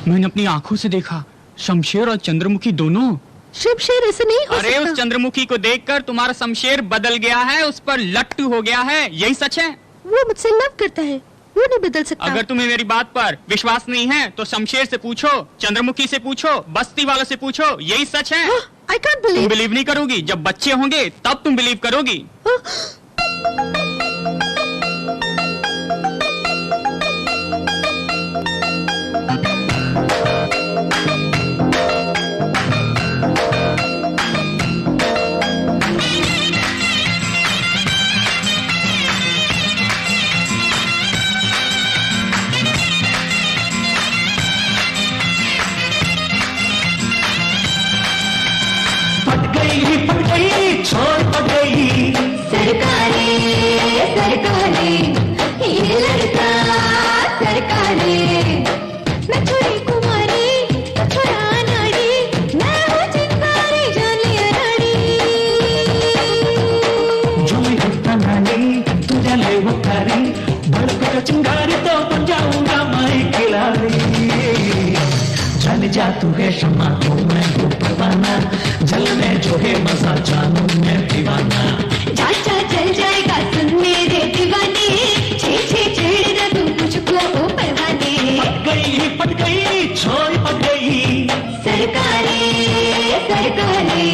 मैंने अपनी आंखों से देखा, शमशेर और चंद्रमुखी दोनों। शमशेर ऐसे नहीं हो अरे सकता। उस चंद्रमुखी को देखकर तुम्हारा शमशेर बदल गया है, उस पर लट्टू हो गया है, यही सच है? वो मुझसे लव करता है, वो नहीं बदल सकता। अगर तुम्हें मेरी बात पर विश्वास नहीं है तो शमशेर से पूछो, चंद्रमुखी से पूछो, बस्ती वालों से पूछो, यही सच है। I can't तुम believe। बिलीव नहीं करोगी, जब बच्चे होंगे तब तुम बिलीव करोगी। पट गई, छोड़ पट गई। सरकारे सरकारे ये लड़का सरकारे। मैं छोरी कुमारी, मैं छोरा नारी, मैं हूँ चिंगारी जान लिया रानी। जो मैं होता नानी, तुझे ले वो कारी, बड़को चिंगारी तो बन जाऊंगा मैं खिलाड़ी। चल जा तू है शम्मा, तो मैं हूँ परवाना, जल में जो है मजा जानू मैं दीवाना। चाचा चल जाएगा सुन मेरे दीवाने, छे छे छेड़ ना तू मुझको ओ परवाने। पट गई, छोड़ पट गई। सरकारे सरकारे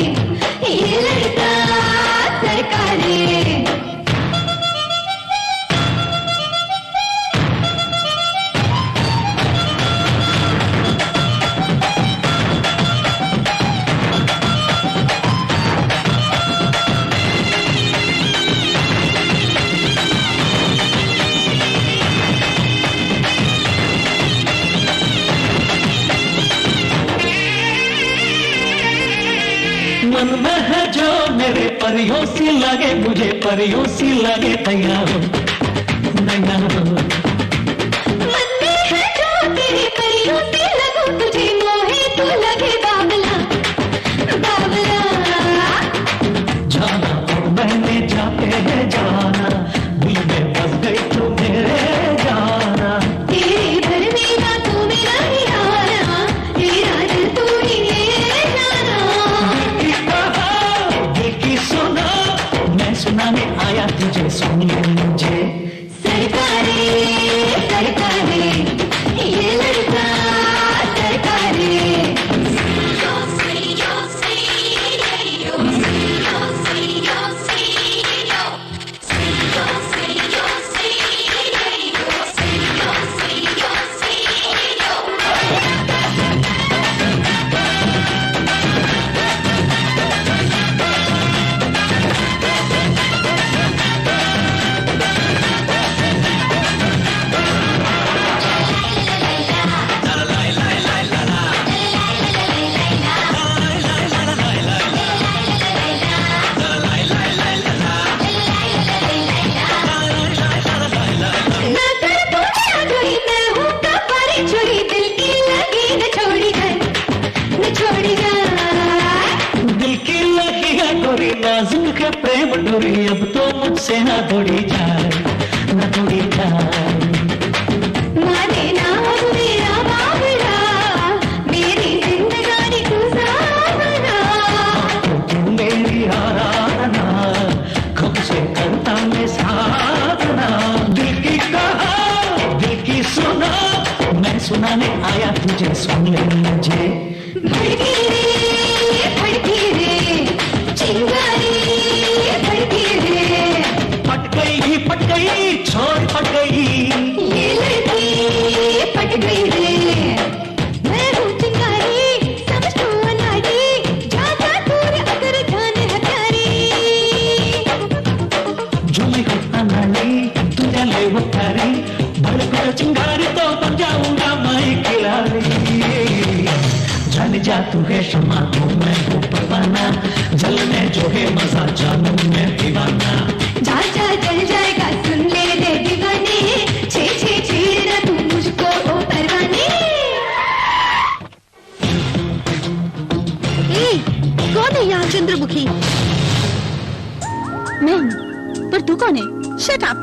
ये लड़का सरकारे। मन में है जो मेरे परियों सी लगे, मुझे परियों सी लगे। तैयार हो नैया हो, मन में है जो तेरे परियों से लगूं, तुझे मोहे तू लगे बावला बावला। जाना और मैंने जाते है जाना, दिल में बस गई तू मेरे जाना। तेरे घर में ना तू मेरा ही आना, तेरा दिल तू ही है जाना। दिल की कहा, दिल की सुना, मैं सुनाने आया तुझे, सुन ले मुझे। सरकारे सरकारे ये लड़का सरकारे। नाजुक है प्रेम डोरी, अब तो मुझसे ना तोड़ी जाए, ना तोड़ी जाए। माने ना अब मेरे सुनाने आया तुझे, सुन ले मुझे। भड़की रे चिंगारी भड़की रे, पट गई छोड़ पट गई, ये लड़की पट गई रे। मैं हूँ चिंगारी समझ तू अनाड़ी, जा दूर अगर जान है प्यारी। जो मैं हूँ अनाड़ी तुझे ले वो प्यारी, भड़को चिंगारी तो बन जाऊंगा मैं खिलाड़ी। जान जा तू है शमा तू मैं हूँ परवाना, जलने जो है मजा जानू मैं दीवाना। जा जल जाएगा सुन ले रे दीवाने, छेड़ना तू मुझको ओ परवाने। कौन है यहाँ चंद्रमुखी? मैं हूँ, पर तू कौन है? Shut up.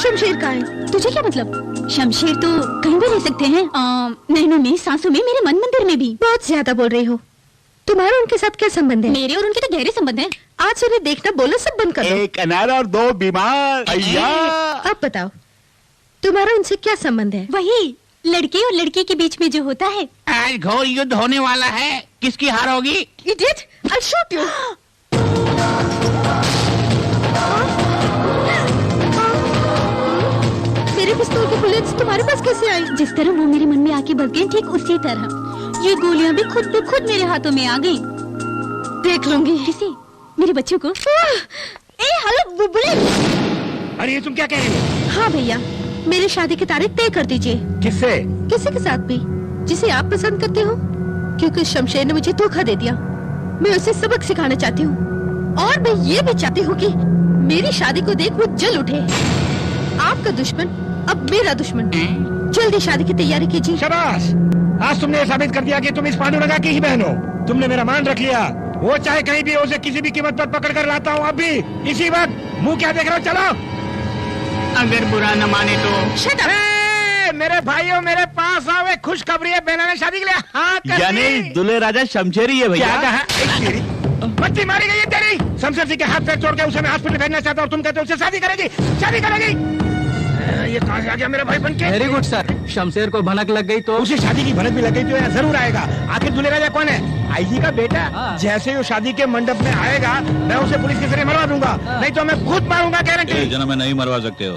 शमशेर का है। तुझे क्या मतलब? शमशेर तो कहीं भी ले सकते हैं, नैनों में, सांसों में, मेरे मन मंदिर में भी। बहुत ज्यादा बोल रही हो। तुम्हारा उनके साथ क्या संबंध है? मेरे और उनके तो गहरे संबंध हैं। आज से उन्हें देखना बोलो सब बंद कर दो। एक अनार और 2 बीमार। अय्या। अब बताओ तुम्हारा उनसे क्या संबंध है? वही लड़के और लड़की के बीच में जो होता है। आज घोर युद्ध होने वाला है, किसकी हार होगी? Idiot! I'll shoot you. मेरे पिस्तौल की बुलेट्स तुम्हारे पास कैसे आई? जिस तरह वो मेरे मन में आके बस गई, ठीक उसी तरह ये गोलियां भी खुद ब खुद मेरे हाथों में आ गई। देख लूंगी। किसी मेरे बच्चों को। Hello bullet. अरे ये तुम क्या कह रही हो? हाँ भैया, मेरी शादी की तारीख तय कर दीजिए। किससे? किसी के साथ भी जिसे आप पसंद करते हो, क्योंकि शमशेर ने मुझे धोखा दे दिया। मैं उसे सबक सिखाना चाहती हूँ, और मैं ये भी चाहती हूँ कि मेरी शादी को देख वो जल उठे। आपका दुश्मन अब मेरा दुश्मन। जल्दी शादी की तैयारी कीजिए। शाबाश, आज तुमने ये साबित कर दिया कि तुम इस पांडुरंगा की ही बहन हो। तुमने मेरा मान रख लिया। वो चाहे कहीं भी हो, उसे किसी भी कीमत पर पकड़ कर लाता हूँ। अभी इसी वक्त। मुंह क्या देख रहे हो? चलो। अगर बुरा न माने तो। Shut up! मेरे भाइयों मेरे पास आओ, एक खुशखबरी है। बहना ने शादी के लिए हाँ कर यानी दी। दुल्हे राजा शमशेर ही है भैया। क्या कहा? तेरी बत्ती मारी गई है तेरी। शमशेर सिंह के हाथ पैर तोड़ के उसे मैं हॉस्पिटल भेजना चाहता हूँ। तुम कहते हो उससे शादी करेगी? शादी करेगी? ये कहाँ से आ गया मेरा भाई बनके? Very good sir. शमशेर को भनक लग गई तो उसे शादी की भनक भी लग गई तो यहाँ जरूर आएगा। आखिर दूल्हे राजा कौन है? आईजी का बेटा। जैसे ही वो शादी के मंडप में आएगा, मैं उसे पुलिस के जरिए मरवा दूंगा, नहीं तो मैं खुद मारूंगा गारंटी। जन्म में नहीं मरवा सकते हो।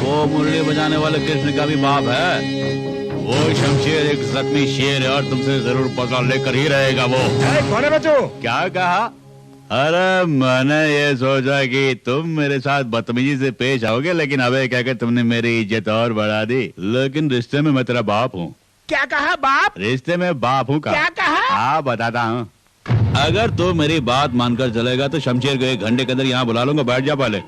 वो मुरली बजाने वाले कृष्ण का भी बाप है। वो शमशेर एक जख्मी शेर है और तुमसे जरूर बदला लेकर ही रहेगा वो। कौन है बच्चों? क्या कहा? अरे मैंने ये सोचा कि तुम मेरे साथ बदतमीजी से पेश आओगे, लेकिन अबे कहकर तुमने मेरी इज्जत और बढ़ा दी। लेकिन रिश्ते में मैं तेरा बाप हूँ। क्या कहा बाप? रिश्ते में बाप हूँ। क्या कहा? हाँ बताता हूँ। अगर तू मेरी बात मानकर चलेगा तो शमशेर को 1 घंटे के अंदर यहाँ बुला लूंगा। बैठ जा पहले।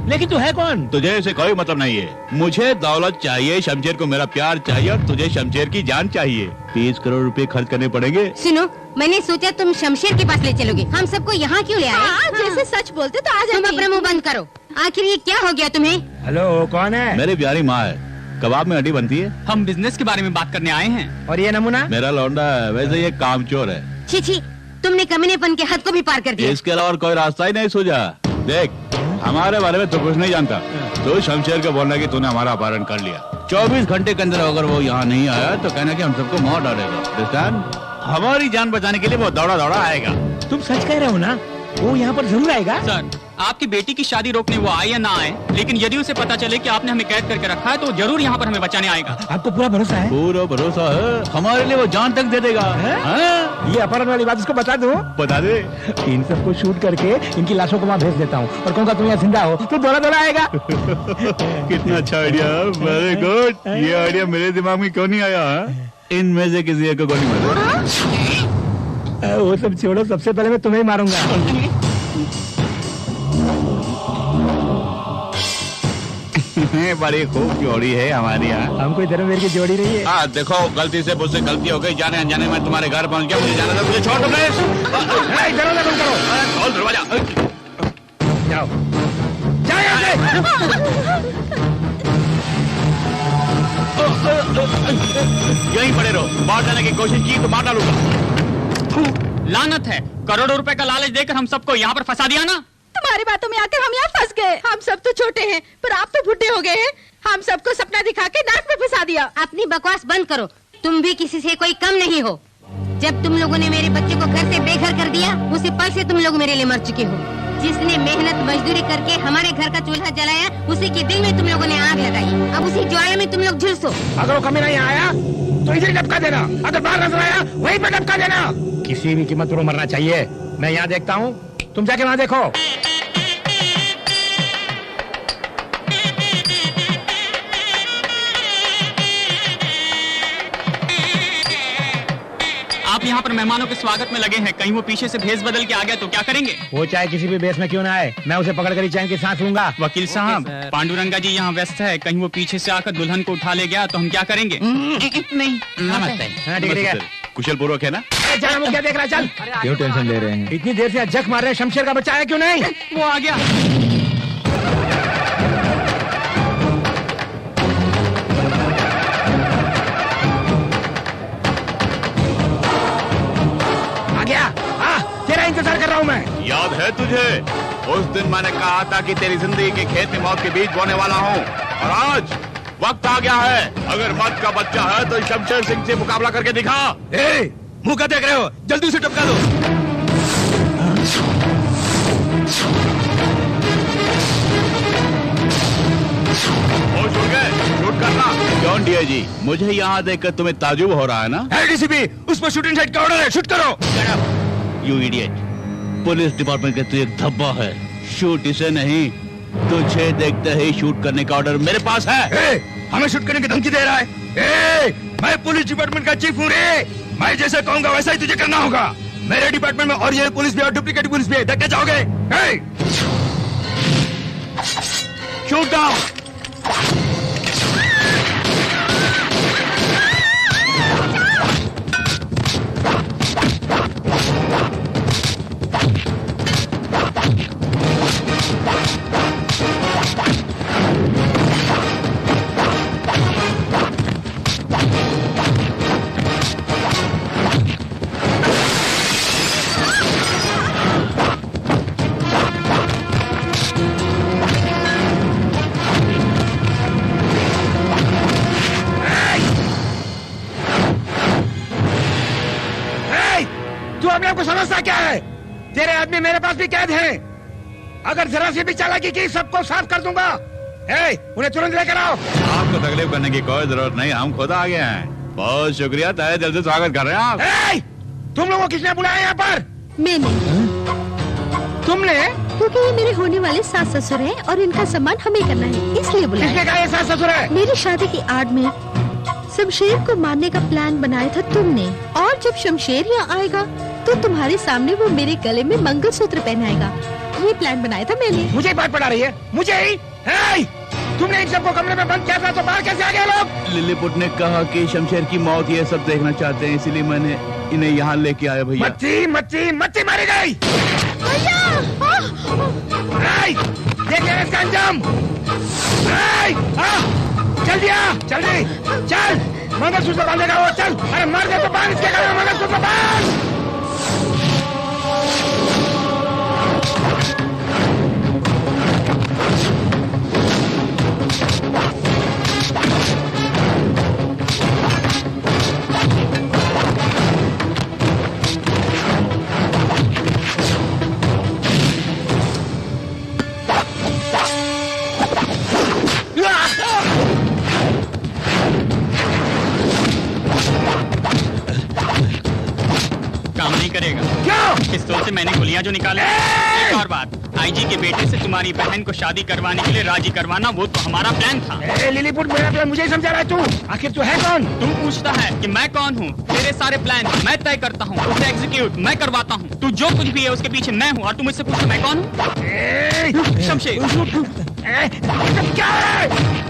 लेकिन तू है कौन? तुझे इसे कोई मतलब नहीं है। मुझे दौलत चाहिए, शमशेर को मेरा प्यार चाहिए, और तुझे शमशेर की जान चाहिए। 30 करोड़ रुपए खर्च करने पड़ेंगे। सुनो, मैंने सोचा तुम शमशेर के पास ले चलोगे। हम सबको यहाँ क्यों ले आए? जैसे सच बोलते तो आज तुम अपना मुंह बंद करो। आखिर ये क्या हो गया तुम्हें? हेलो, कौन है? मेरी प्यारी माँ है। कबाब में हड्डी बनती है। हम बिजनेस के बारे में बात करने आए हैं। और ये नमूना? मेरा लौंडा है। वैसे ये कामचोर है। छी छी, तुमने कमीनेपन के हद को भी पार कर दिया। इसके अलावा और कोई रास्ता ही नहीं सूझा। देख, हमारे बारे में तो कुछ नहीं जानता। तो शमशेर को बोलना कि तूने हमारा अपहरण कर लिया। 24 घंटे के अंदर अगर वो यहाँ नहीं आया तो कहना कि हम सबको मार डालेगा। हमारी जान बचाने के लिए वो दौड़ा दौड़ा आएगा। तुम सच कह रहे हो ना? वो यहाँ पर जरूर आएगा। सर, आपकी बेटी की शादी रोकने वो आए या ना आए, लेकिन यदि उसे पता चले कि आपने हमें कैद करके रखा है तो जरूर यहाँ पर हमें बचाने आएगा। आपको पूरा भरोसा है? पूरा भरोसा है। हमारे लिए वो जान तक दे देगा। ये अपहरण वाली बात उसको बता दो। बता दे। इन सबको शूट करके इनकी लाशों को वहाँ भेज देता हूँ, और कहूँगा तुम यहाँ जिंदा हो तो दौड़ा दौड़ा आएगा। कितना अच्छा आइडिया। Very good. ये आइडिया मेरे दिमाग में क्यों नहीं आया? इनमें से किसी एक को गोली मारो। वो सब छोड़ो, सबसे पहले मैं तुम्हें ही मारूंगा। बड़ी खूब जोड़ी है हमारी यहाँ। हमको इधर मेरे की जोड़ी नहीं है। हाँ देखो, गलती से मुझसे गलती हो गई। जाने अनजाने में तुम्हारे घर पहुँच गया। मुझे जाना था, मुझे छोड़ दो प्लीज। दरवाजा बंद करो। खोल दरवाजा। जाओ जाओ यहाँ से। यहीं पड़े रहो। बाहर जाने की कोशिश की तो मार डालूंगा। लानत है, करोड़ों रुपए का लालच देकर हम सबको यहाँ पर फंसा दिया ना। तुम्हारी बातों में आकर हम यहाँ फंस गए। हम सब तो छोटे हैं, पर आप तो बुढ़े हो गए हैं। हम सबको सपना दिखा के नाक में फंसा दिया। अपनी बकवास बंद करो। तुम भी किसी से कोई कम नहीं हो। जब तुम लोगों ने मेरे बच्चे को घर से बेघर कर दिया, उसी पल से तुम लोग मेरे लिए मर चुके हो। जिसने मेहनत मजदूरी करके हमारे घर का चूल्हा जलाया, उसी के दिल में तुम लोगों ने आग लगाई। अब उसी ज्वाला में तुम लोग झुलसो। अगर वो कमीना यहाँ आया तो इधर टपका देना, अगर बाहर नजर आया वहीं पे टपका देना। किसी भी कीमत पर मरना चाहिए। मैं यहाँ देखता हूँ, तुम जाके वहाँ देखो। आप यहाँ पर मेहमानों के स्वागत में लगे हैं, कहीं वो पीछे से भेस बदल के आ गया तो क्या करेंगे? वो चाहे किसी भी बेस में क्यों ना आए, मैं उसे पकड़ कर ही चैन की सांस लूंगा। वकील साहब, पांडुरंगा जी यहाँ व्यस्त है, कहीं वो पीछे से आकर दुल्हन को उठा ले गया तो हम क्या करेंगे? नहीं, नमस्ते। हाँ, ठीक है। कुशल पूर्वक है ना? चल, वो क्या देख रहा है? चल। क्यों टेंशन ले रहे हैं? इतनी देर से जख मार रहे हैं, शमशेर का बच्चा है क्यों नहीं? वो आ गया। तेरा इंतजार कर रहा हूँ मैं। याद है तुझे? उस दिन मैंने कहा था कि तेरी जिंदगी के खेत में मौत के बीज बोने वाला हूँ, और आज वक्त आ गया है। अगर मौत का बच्चा है तो शमशेर सिंह से मुकाबला करके दिखा। मुंह का देख रहे हो? जल्दी उसे टपका दो। होश उड़ गए? शूट करना। जॉन डियर जी, मुझे यहाँ देखकर तुम्हें ताजुब हो रहा है ना? डीसीपी, उस पर शूटिंग साइड का ऑर्डर है, शूट करो। यू इडियट, पुलिस डिपार्टमेंट का तू एक धब्बा है। शूट इसे नहीं, तुझे देखते ही शूट करने का ऑर्डर मेरे पास है। हमें शूट करने की धमकी दे रहा है? मैं पुलिस डिपार्टमेंट का चीफ हूँ रे। मैं जैसे कहूँगा वैसा ही तुझे करना होगा। मेरे डिपार्टमेंट में ओरिजिनल पुलिस भी और डुप्लीकेट पुलिस भी है, देखना चाहोगे? Shoot down. तू अपने आप को समझता क्या है? तेरे आदमी मेरे पास भी कैद हैं। अगर जरा सी भी चालाकी की सबको साफ कर दूंगा। उन्हें तुरंत लेकर आओ। आपको तकलीफ करने की कोई जरूरत नहीं, हम खुद आ गए हैं। बहुत शुक्रिया, तहे दिल से स्वागत कर रहे हैं आप। तुम लोगों को किसने बुलाया यहाँ पर? मैंने। तुमने? क्योंकि ये मेरे होने वाले सास ससुर हैं और इनका सम्मान हमें करना है, इसलिए बुलाया। किसने कहा ये सास ससुर है? मेरी शादी की आड़ में शमशेर को मारने का प्लान बनाया था तुमने, और जब शमशेर यहाँ आएगा तो तुम्हारे सामने वो मेरे गले में मंगलसूत्र पहनाएगा। ये प्लान बनाया था मैंने। मुझे बात पड़ा रही है? मुझे ही? तुमने इन सबको कमरे में बंद किया था तो बाहर कैसे आ गए लोग? लिलीपुट ने कहा कि शमशेर की मौत ये सब देखना चाहते हैं, इसीलिए मैंने इन्हें यहाँ लेके आया। भैया मच्छी मारी गई। देखिए इसका अंजाम। जल्दी आ, जल्दी चल। मंगलसूत्र बांधेगा वो, चल। अरे मार दे तो बांध इसके गले में मंगलसूत्र बांध। काम नहीं करेगा। क्यों? पिस्तौल से मैंने गोलियां जो निकाले। एक और बात, आईजी के बेटे से तुम्हारी बहन को शादी करवाने के लिए राजी करवाना वो तो हमारा प्लान था। लिलीपुट, मेरा प्लान मुझे ही समझा रहा है तू? आखिर तू है कौन? तुम पूछता है कि मैं कौन हूँ? तेरे सारे प्लान मैं तय करता हूँ, उसे एग्जीक्यूट मैं करवाता हूँ। तू जो कुछ भी है उसके पीछे मैं हूँ, और तू मुझसे पूछता मैं कौन हूँ? शमशेर। क्या है?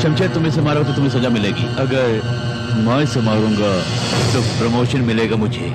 शमशेर तुम इसे मारो तो तुम्हें सजा मिलेगी, अगर मैं इसे मारूंगा तो प्रमोशन मिलेगा मुझे।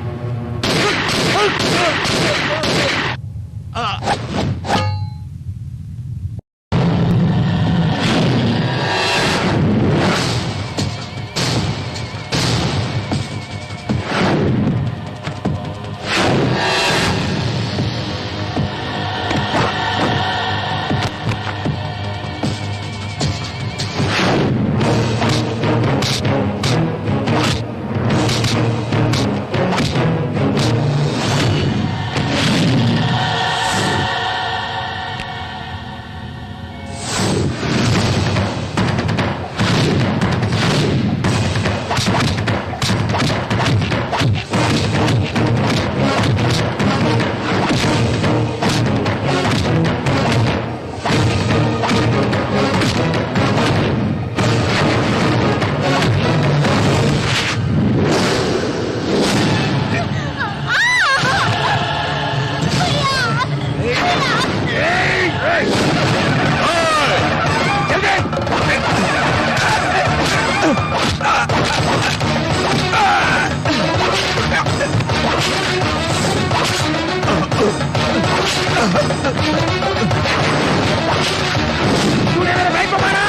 तूने मेरे भाई को मारा।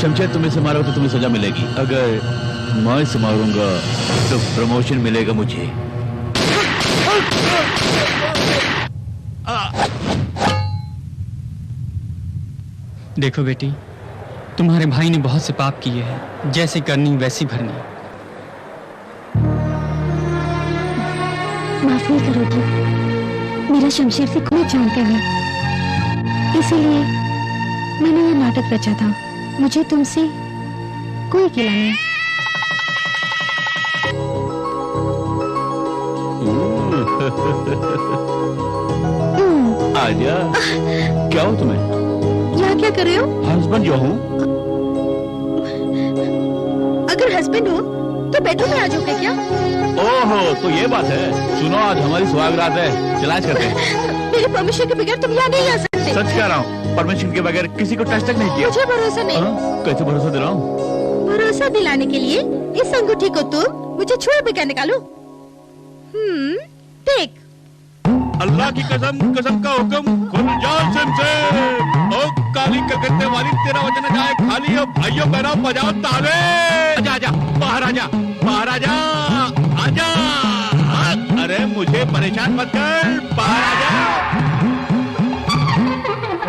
शमशेर तुम इसे मारो तो तुम्हें सजा मिलेगी, अगर मैं इसे मारूंगा तो प्रमोशन मिलेगा मुझे। देखो बेटी, तुम्हारे भाई ने बहुत से पाप किए हैं, जैसी करनी वैसी भरनी। माफ नहीं करोगी, मेरा शमशेर से कोई जानते नहीं, इसीलिए मैंने ये नाटक रचा था। मुझे तुमसे कोई गिला नहीं। आजा, क्या हो तुम्हें? यहाँ क्या कर रहे हो? हस्बैंड जो हूँ। अगर हस्बैंड हो तो बेडरूम में आ जाओगे क्या? ओहो, तो ये बात है। सुनो, आज हमारी सुहागरात है, चलाच करते हैं। मेरे परमिशन के बगैर तुम यहाँ नहीं आ सकते। सच कह रहा हूँ, परमिशन के बगैर किसी को टच तक नहीं किया। मुझे भरोसा नहीं। कैसे भरोसा दिलाऊं? भरोसा दिलाने के लिए इस अंगूठी को तुम मुझे छुए बिना निकालो। देख। अल्लाह की कसम, कसम का हुक्म, खुल जा शमशेर। ओ काली कलकत्ते वाली, तेरा वचन जाए खाली। हो भाइयों बहनों, बजाओ ताले। आजा आजा, बाहर आजा, बाहर आजा, आजा। अरे मुझे परेशान मत कर, बाहर आजा।